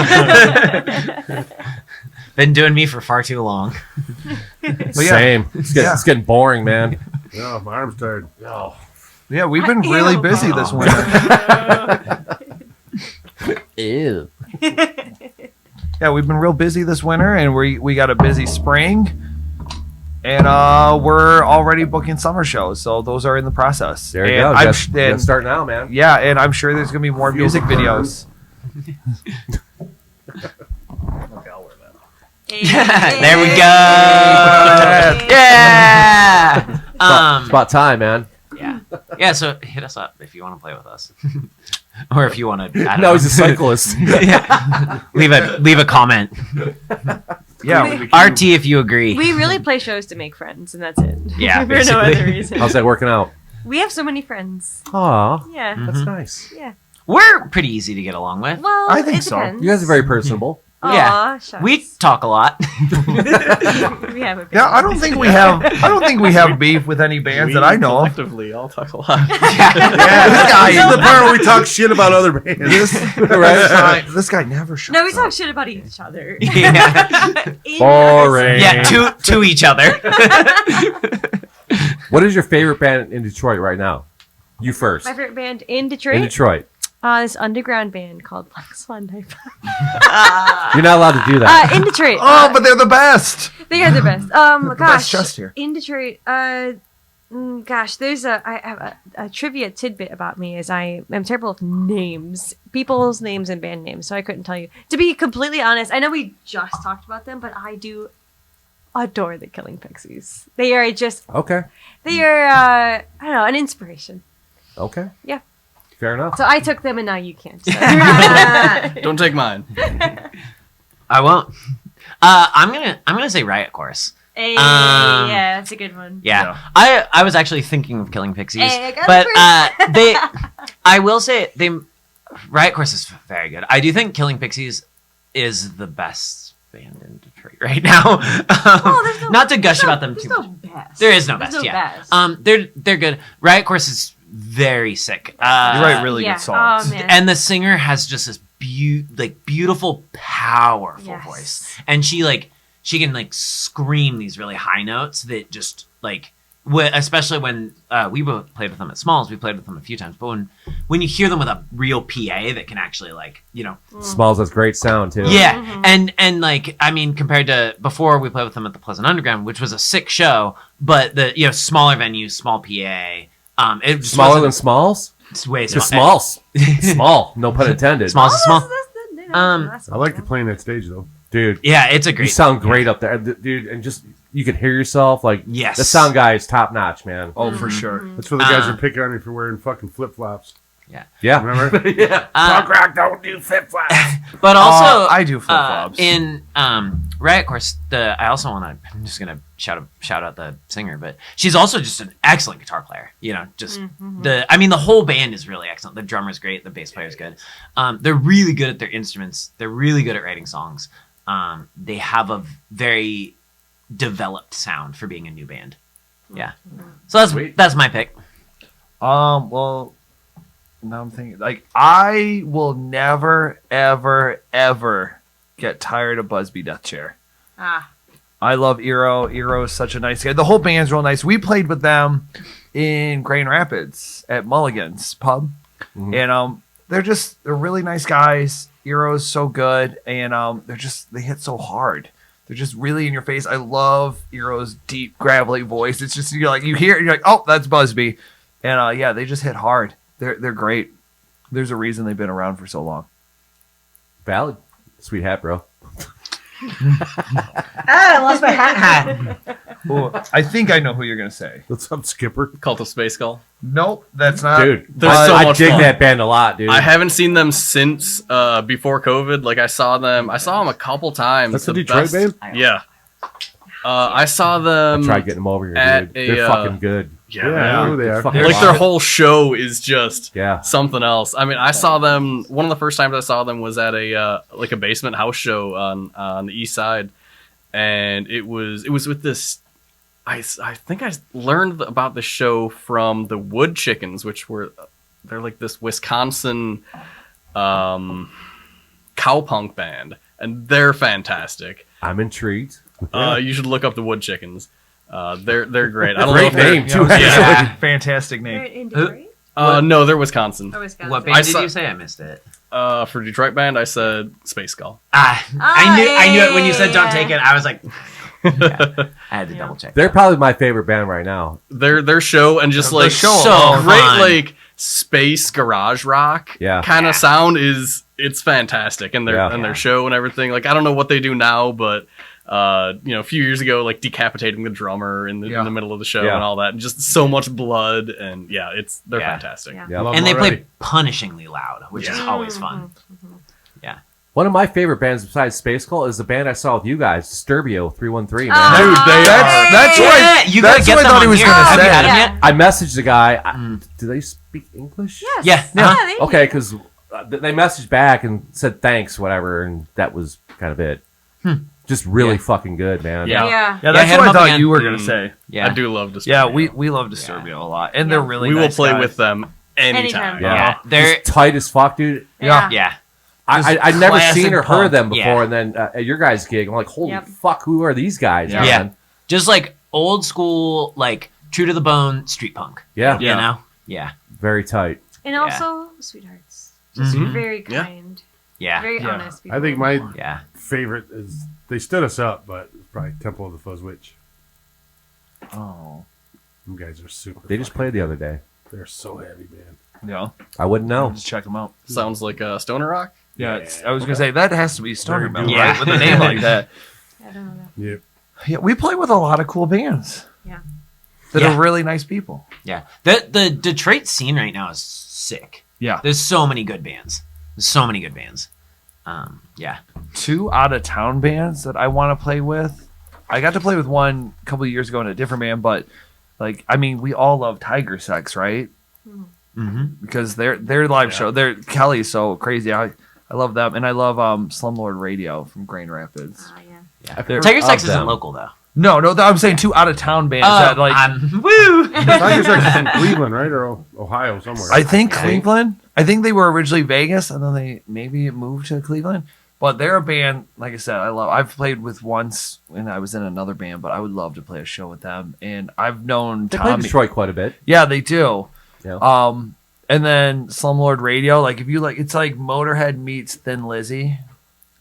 F: Been doing me for far too long.
G: yeah.
D: Same. It's getting boring, man.
B: Oh, my arm's tired. Oh.
G: Yeah, we've been
E: Ew.
G: really busy this winter.
D: Ew.
G: Yeah, we've been real busy this winter, and we got a busy spring, and we're already booking summer shows, so those are in the process.
D: There you
G: And
D: go.
G: I'm
D: Gotta-
G: sh-
D: gotta
G: and-
D: start now, man.
G: Yeah, and I'm sure there's gonna be more music videos.
F: There we go. Yeah.
D: It's about time, man.
F: Yeah. Yeah. So hit us up if you want to play with us, or if you want to.
D: No, he's a cyclist.
F: Yeah. Leave a comment.
G: Yeah,
F: RT if you agree.
E: We really play shows to make friends, and that's it.
F: Yeah,
E: For no
F: basically.
E: other reason.
D: How's that working out?
E: We have so many friends.
D: Aw,
E: Yeah.
D: that's nice.
E: Yeah.
F: We're pretty easy to get along with.
E: Well,
G: I think
E: it
G: so.
E: depends.
D: You guys are very personable.
F: Yeah.
E: Aw, shucks.
F: We talk a lot.
E: We have a
G: yeah. I don't think we have beef with any bands that I know of.
H: Collectively, I'll talk a lot.
G: Yeah,
B: This is the part where we talk shit about other bands.
G: this guy never shuts
E: No, we
G: up.
E: talk shit about each other.
F: Yeah.
E: In
D: Boring.
F: Yeah. To each other.
D: What is your favorite band in Detroit right now? You first.
E: My favorite band in Detroit.
D: In Detroit.
E: This underground band called Black Swan Knife.
D: You're not allowed to do that.
E: In Detroit.
G: Oh, but they're the best.
E: They are the best.
G: best
E: Gosh,
G: just here.
E: in Detroit. Gosh, I have a trivia tidbit about me is I am terrible with names, people's names and band names, so I couldn't tell you. To be completely honest, I know we just talked about them, but I do adore the Killing Pixies. They are just,
D: Okay.
E: they are, I don't know, an inspiration.
D: Okay.
E: Yeah.
D: Fair enough.
E: So I took them and now you can't. So.
H: Don't take mine.
F: I won't. I'm gonna say Riot Course.
E: Hey,
F: Um,
E: yeah, that's a good one.
F: Yeah. I was actually thinking of Killing Pixies,
E: Hey, I got
F: but
E: it
F: they. I will say Riot Course is very good. I do think Killing Pixies is the best band in Detroit right now.
E: There's no-
F: Not to gush about them
E: there's
F: too
E: no
F: much.
E: best.
F: There is no
E: There's
F: best.
E: no
F: Yeah.
E: best.
F: They're good. Riot Course is very sick.
G: You write really
E: yeah.
G: good songs.
E: Oh, man.
F: And the singer has just this beautiful, powerful
E: Yes.
F: voice, and she can scream these really high notes that just especially when we both played with them at Smalls. We played with them a few times, but when you hear them with a real PA that can actually
D: Smalls has great sound too.
F: yeah,
E: Mm-hmm.
F: and I mean, compared to before, we played with them at the Pleasant Underground, which was a sick show, but the smaller venue, small PA. It just
D: Smaller
F: wasn't-
D: than Smalls?
F: it's way
D: Just
F: small.
D: Smalls. Small. No pun intended.
F: Smalls is small.
B: I like to play in that stage though.
D: Dude,
F: Yeah, it's a
D: you
F: great.
D: sound great up there. Dude, and just, you can hear yourself. Like,
F: Yes.
D: the sound guy is top notch, man.
G: Oh, for sure.
B: That's where the guys are picking on me for wearing fucking flip flops.
D: Yeah.
B: Remember?
D: Yeah.
B: Punk rock don't do flip flops.
F: But also,
G: I do flip-flops.
F: In Riot Course, I'm just gonna shout out the singer, but she's also just an excellent guitar player. The whole band is really excellent. The drummer's great, the bass player's good. They're really good at their instruments. They're really good at writing songs. They have a very developed sound for being a new band. Yeah, so that's my pick.
G: Well, now I'm thinking, I will never, ever, ever get tired of Busby Death Chair. I love Eero. Eero is such a nice guy. The whole band's real nice. We played with them in Grand Rapids at Mulligan's Pub.
D: Mhm.
G: And they're really nice guys. Eero's so good. And they hit so hard. They're just really in your face. I love Eero's deep, gravelly voice. It's just, you hear it, you're like, oh, that's Busby. And they just hit hard. They're great. There's a reason they've been around for so long.
D: Valid. Sweet hat, bro.
F: I lost my hat.
G: Ooh, I think I know who you're gonna say.
B: What's up, Skipper?
H: Cult of Space Skull.
G: Nope, that's not.
D: Dude,
H: They're so
D: I
H: much
D: dig
H: fun.
D: that band a lot, dude.
H: I haven't seen them since before COVID. Like I saw them a couple times.
B: That's a
H: The
B: Detroit
H: best-
B: band?
H: Yeah. I saw them.
D: I tried getting them over here,
H: at
D: dude. They're
H: a,
D: fucking good.
H: Yeah,
B: Yeah,
H: man.
B: I know who they
D: It's
B: are.
D: fucking
H: Like their
D: awesome.
H: whole show is just
D: Yeah.
H: something else. I mean, I saw them. One of the first times I saw them was at a like a basement house show on the east side, and it was with this. I think I learned about the show from the Wood Chickens, which they're like this Wisconsin cowpunk band, and they're fantastic.
D: I'm intrigued.
H: You should look up the Wood Chickens. They're great. I don't know
D: Great
H: if they're-
D: name, too.
H: Yeah.
G: Fantastic
E: They're
G: name.
E: in Detroit?
H: No, they're Wisconsin.
E: Or Wisconsin?
F: What
H: I
F: band did
H: saw-
F: you say? I missed it.
H: For Detroit band, I said Space Skull.
F: I knew it when you said "Don't
E: yeah.
F: take it." I was like, I had to double check.
D: They're probably my favorite band right now.
H: Their show and just like
G: show
F: so
G: alone.
H: great
F: fun.
H: like space garage rock
D: Yeah.
H: kind of sound it's fantastic, and their show and everything. Like I don't know what they do now, but a few years ago, like decapitating the drummer in the middle of the show
D: Yeah.
H: and all that, and just so much blood, and they're
F: Yeah.
H: fantastic.
E: Yeah.
D: Yeah.
B: Love
F: And they
B: already.
F: play punishingly loud, which is always fun.
D: One of my favorite bands besides Space Cult is the band I saw with you guys, Disturbio 313, man.
E: Oh,
G: Dude, that's
F: Yeah,
G: what
F: you
G: that's
F: gotta get
G: what I
F: them
G: thought
F: on
G: he was
F: here.
G: gonna
F: Have you
G: say.
F: had 'em
E: Yeah.
F: yet?
D: I messaged the guy. Do they speak English?
E: Yes.
F: Yeah.
E: Yeah, they do.
D: Okay, because they messaged back and said thanks, whatever, and that was kind of it. Just really fucking good, man.
H: Yeah.
E: Yeah.
G: Yeah, that's
F: hit 'em
G: what I
F: up
G: thought
F: again.
G: you were gonna say.
F: Yeah,
H: I do love Disturbio.
G: Yeah, we love Disturbio a lot, and they're really
H: we will
G: nice
H: play
G: guys.
H: with them anytime.
E: Anytime.
D: Yeah.
F: They're
D: Just tight as fuck, dude.
E: Yeah.
F: yeah.
D: I'd never
F: classic
D: seen or heard of them
F: punk.
D: before,
F: Yeah.
D: and then at your guys' gig, I'm like, holy
E: Yep.
D: fuck, who are these guys?
F: Yeah.
D: man?
F: Just like old school, like true to the bone street punk.
D: Yeah.
F: You know? Yeah.
D: Very tight.
E: And also, sweethearts. Just very
H: Yeah.
E: kind.
F: Yeah.
E: Very
G: Yeah.
E: honest people.
B: I think my
F: Yeah.
B: favorite is they stood us up, but it's probably Temple of the Fuzzwitch.
G: Oh,
B: You guys are super.
D: They just
B: fucking-
D: played the other day.
B: They're so heavy, man.
G: yeah.
D: I wouldn't know.
G: Just check them out.
H: Sounds like Stoner Rock.
G: Yeah, I was gonna say that has to be Stoner
B: Very
G: Metal,
B: good.
G: right? With a name like that.
E: I don't know.
B: Yep.
G: Yeah, we play with a lot of cool bands
E: Yeah.
G: that
F: Yeah.
G: are really nice people.
F: Yeah. The Detroit scene right now is sick.
G: Yeah.
F: There's so many good bands. There's so many good bands. Yeah.
G: 2 out of town bands that I want to play with. I got to play with one a couple of years ago in a different band, but like I mean, we all love Tiger Sex, right?
F: Mm-hmm.
G: Because their live show, Kelly's so crazy. I love them, and I love Slumlord Radio from Grand Rapids.
E: Oh, yeah.
F: Yeah.
D: They're
F: Tiger Sex
D: of
F: isn't
D: them.
F: local though.
G: No, I'm saying 2 out of town bands that like
F: woo.
B: Tigers are from Cleveland, right, or Ohio somewhere.
G: I think Cleveland. I think they were originally Vegas, and then they maybe moved to Cleveland. But they're a band, like I said, I love. I've played with once when I was in another band, but I would love to play a show with them. And I've known
D: They play
G: Tommy.
D: Detroit quite a bit.
G: Yeah, they do.
D: Yeah.
G: And then Slumlord Radio, like if you like, it's like Motorhead meets Thin Lizzy,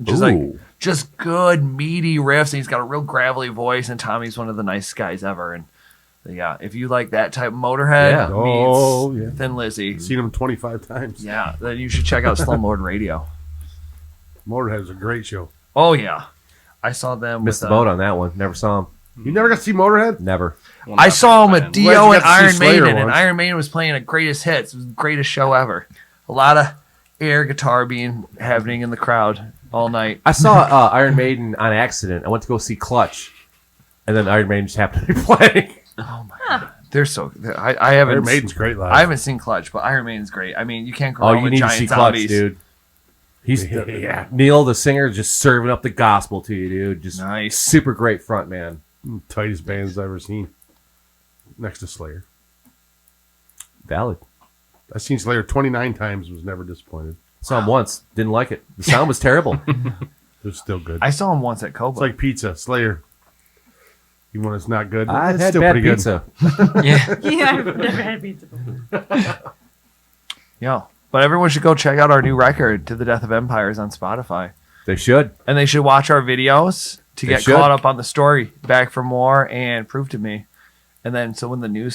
G: just like
D: Ooh.
G: just good meaty riffs. And he's got a real gravelly voice, and Tommy's one of the nicest guys ever. And yeah, if you like that type, Motorhead
D: Yeah.
B: Oh,
G: meets
B: yeah.
G: Thin Lizzy,
B: Seen them 25 times.
G: yeah, then you should check out Slumlord Radio.
B: Motorhead's a great show.
G: Oh yeah, I saw them.
D: Missed the
G: with,
D: boat on that one. Never saw him.
B: You never got to see Motorhead?
D: Never.
H: One of
G: I
H: my
G: saw him
H: favorite
G: with
H: bands.
B: Glad
G: Dio
B: you
G: and
B: got to see
G: Iron
B: Slayer
G: Maiden, and
B: once.
G: Iron Maiden was playing a greatest hits. It was the greatest show ever. A lot of air guitar being happening in the crowd all night.
D: I saw Iron Maiden on accident. I went to go see Clutch, and then Iron Maiden just happened to be playing.
G: Oh my god, they're so. I haven't.
B: Iron Maiden's great live.
G: I haven't seen Clutch, but Iron Maiden's great. I mean, you can't go
D: Oh,
G: wrong
D: you
G: with
D: need to
G: giant
D: see Clutch,
G: zombies.
D: dude. He's
B: Yeah.
D: Neil, the singer, just serving up the gospel to you, dude. Just
G: Nice.
D: super great front man.
B: Tightest bands I've ever seen. Next to Slayer.
D: Valid.
B: I've seen Slayer 29 times, was never disappointed.
D: Saw him once, didn't like it. The sound was terrible.
B: They're still good.
G: I saw him once at
B: It's
G: Coba.
B: like pizza, Slayer. Even when it's not good,
D: I've
B: it's
D: had
B: still
D: bad
B: pretty
D: pizza.
F: Yeah.
E: Yeah, I've never had pizza before.
G: Yeah, but everyone should go check out our new record, "To the Death of Empires," on Spotify,
D: They should.
G: and they should watch our videos to
D: They
G: get
D: should.
G: caught up on the story. Back for More and Prove to Me. And then so when the new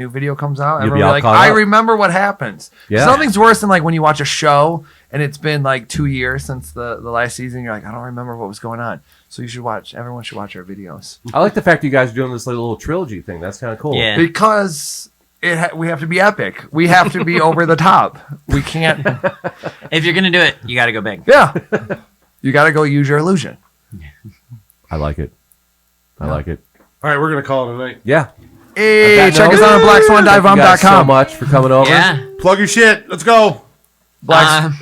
G: video comes out,
D: You'll be
G: everyone will
D: all
G: be like,
D: caught
G: I
D: up.
G: remember what happens.
D: Yeah.
G: Nothing's worse than like when you watch a show and it's been like 2 years since the last season. You're like, I don't remember what was going on. So everyone should watch our videos.
D: I like the fact you guys are doing this little trilogy thing. That's kind of cool.
F: Yeah.
G: Because we have to be epic. We have to be over the top. We can't.
F: If you're gonna do it, you got to go big.
G: Yeah. You got to go use your illusion.
D: I like it. I like it.
B: All right, we're gonna call it a night.
D: Yeah.
G: Hey,
D: On that
G: check us
D: note,
G: out on
D: Thank you guys so
G: blackswandivebomb.com.
D: much for coming over.
F: Yeah.
B: Plug your shit. Let's go.
E: Plug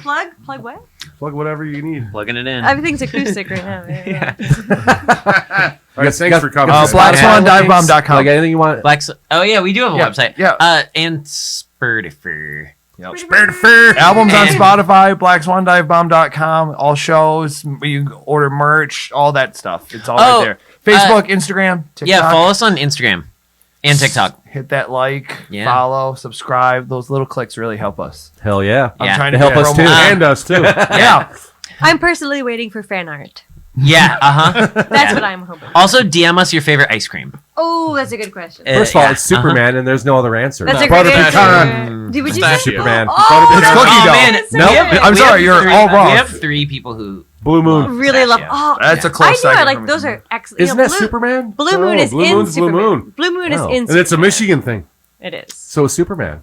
E: what?
B: Plug whatever you need.
F: Plugging it in.
E: Everything's acoustic right now. Yeah.
B: All right, thanks for coming.
G: blackswandivebomb.com.
D: Like anything you want.
F: Oh yeah, we do have a
G: Yeah,
F: website.
G: yeah.
F: And Spurtifer.
G: Albums on Spotify, blackswandivebomb.com, all shows. You can order merch, all that stuff. It's all right there. Facebook, Instagram, TikTok.
F: Yeah, follow us on Instagram and TikTok.
G: Hit that like,
F: Yeah.
G: follow, subscribe. Those little clicks really help us.
D: Hell yeah.
G: I'm
F: Yeah.
G: trying
D: They
G: to
D: help
G: get
D: us too.
G: promo-
B: And us too.
G: Yeah.
E: I'm personally waiting for fan art.
F: Yeah,
E: That's what I'm hoping.
F: Also, DM us your favorite ice cream.
E: Oh, that's a good question.
D: First of all,
F: Yeah,
D: it's Superman, and there's no other answer.
E: That's a
B: Butter
E: great
B: pecan.
E: answer. Would you say
D: Superman.
E: Oh,
G: It's cookie
F: Oh
G: dough.
F: man,
E: That's so
F: we have-
E: good.
G: I'm
F: we
G: sorry,
F: have
G: you're
F: three-
G: all wrong.
F: We have 3 people who
B: Blue Moon.
E: really love.
F: Yeah.
E: Oh,
G: That's a
E: I
G: close
E: knew
G: second
E: it. Like
G: for me.
E: those are excellent.
D: Isn't that Superman?
E: Blue Moon
B: No,
E: is
B: Blue
E: in
B: Moon's Blue
E: Superman.
B: Moon.
E: Blue Moon is
D: Oh.
E: in.
B: And it's a
E: Superman.
B: Michigan thing.
E: It is.
D: So is Superman.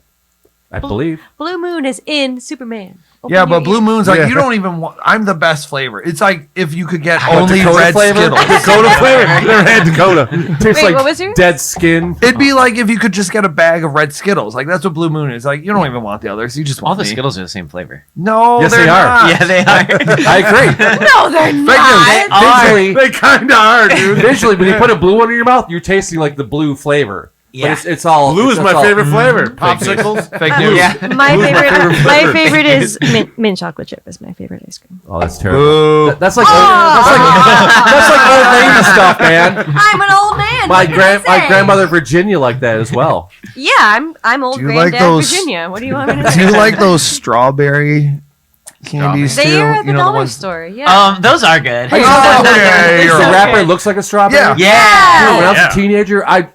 D: I believe.
E: Blue Moon is in Superman. Open
G: Yeah,
E: your
G: but Blue
E: ears.
G: Moon's like,
B: Yeah.
G: you don't even want. I'm the best flavor. It's like if you could get
D: What,
G: only
D: Dakota
G: red
D: flavor?
G: Skittles.
B: Dakota flavor. Never had Dakota.
D: Tastes
E: Wait,
D: like
E: what was yours?
D: dead skin.
G: It'd be like if you could just get a bag of red Skittles. Like that's what Blue Moon is. Like you don't even want the others. You just want
F: all the
G: me.
F: Skittles are the same flavor.
G: No,
D: Yes,
G: they're
D: they are.
G: not.
F: Yeah, they are.
D: I agree.
E: No, they're not.
D: Visually,
B: They kind of are, dude.
D: visually, when you put a blue one in your mouth, you're tasting like the blue flavor.
F: Yeah.
D: But it's all
B: Blue is
D: it's
B: my
D: all-
B: favorite flavor. Popsicles.
G: Fake news.
F: Yeah.
E: My
B: Blue's my
E: favorite.
B: favorite
E: My
B: flavor.
E: favorite is mint chocolate chip. Is my favorite ice cream.
D: Oh, that's terrible.
G: Boo.
D: That's like that's like old lady stuff, man.
E: I'm an old man.
D: My
E: what can I
D: my
E: say?
D: grandmother Virginia like that as well.
E: Yeah, I'm old
G: Do you like
E: granddad
G: those-
E: Virginia. What do you want me to
G: Do
E: say?
G: you like those strawberry candies too?
E: They are at the
G: You know
E: dollar
G: ones.
E: store. Yeah.
F: Those are good.
D: Oh,
G: yeah, you're
D: the
G: right.
D: wrapper looks like a strawberry.
G: Yeah.
F: Yeah.
D: Dude, when I was
B: Yeah.
D: a teenager, I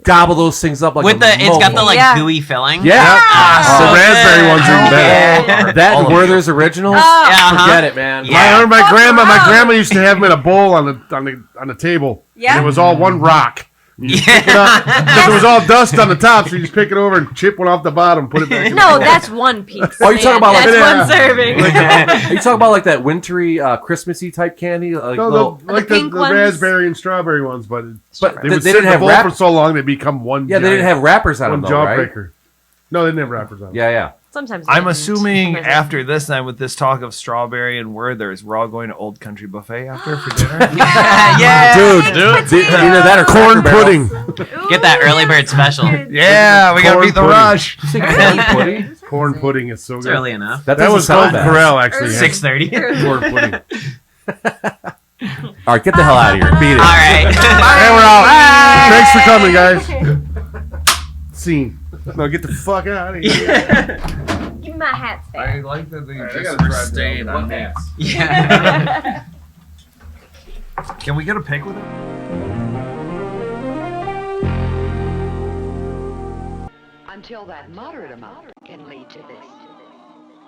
D: gobble those things up like
F: With
D: a
F: the, it's got the
D: mole.
F: like
E: Yeah.
F: gooey filling.
D: Yeah.
F: Ah,
B: The
F: so
B: raspberry
F: good.
B: ones are even better.
F: Yeah.
D: That
G: All
D: and
G: of
D: Werther's originals.
E: Oh.
F: Yeah, uh-huh.
D: Forget it, man.
F: Yeah.
B: I remember my
E: Fuck
B: grandma. My
E: around.
B: grandma used to have them in a bowl on the table.
E: Yeah.
B: And it was all one rock. You just pick it up because it was all dust on the top, so you just pick it over and chip one off the bottom, put it back. in the
E: No,
B: bowl.
E: that's one piece.
D: Oh, you're talking
E: man.
D: about like-
E: that's
B: Yeah.
E: one serving.
D: Are you talking about like that wintry, Christmassy type candy? Like
B: No,
D: little,
B: like
E: The
B: the
E: pink ones?
B: raspberry and strawberry ones, but
D: but
B: they
D: they
B: would sit
D: didn't
B: in the
D: have
B: bowl
D: wrap.
B: for so long they become one.
D: Yeah, they didn't have wrappers on
B: one
D: them, though, right?
B: jawbreaker. No, they didn't have wrappers on. them.
D: Yeah, yeah.
E: Sometimes
G: I'm
E: they
G: assuming
E: didn't.
G: after this night with this talk of strawberry and Werther's, we're all going to Old Country Buffet after for dinner.
F: Yeah.
B: Dude,
D: Either that or
B: corn
D: Cracker Barrel.
B: pudding.
F: Get that early bird special.
G: Yeah, we gotta
B: Corn
G: beat the
B: pudding.
G: rush.
D: Corn pudding?
B: Corn pudding is so
F: It's
B: good.
F: early enough.
D: That
B: That
D: doesn't
B: was
D: sound
B: Golden
D: bad.
B: Corral actually. had
F: 6:30.
B: Corn pudding.
D: All right, get the hell out of here. Beat it.
F: All right.
B: And we're out. Thanks for coming, guys. Scene. No, get the fuck out of here.
E: Give me my hat stand.
G: I like that they
B: just described
G: on
F: Yeah.
G: Can we get a pic with it?
K: Until that moderate amount can lead to this.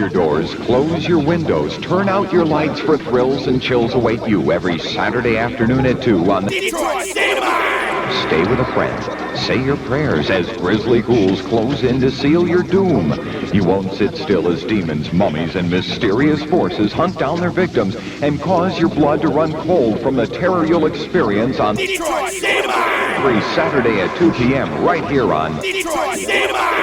L: your doors, close your windows, turn out your lights, for thrills and chills await you every Saturday afternoon at 2 on
C: Detroit Cinema!
L: Stay with a friend. Say your prayers as grisly ghouls close in to seal your doom. You won't sit still as demons, mummies, and mysterious forces hunt down their victims and cause your blood to run cold from the terror you'll experience on
C: Detroit Cinema!
L: every Saturday at 2 p.m. right here on
C: Detroit Cinema!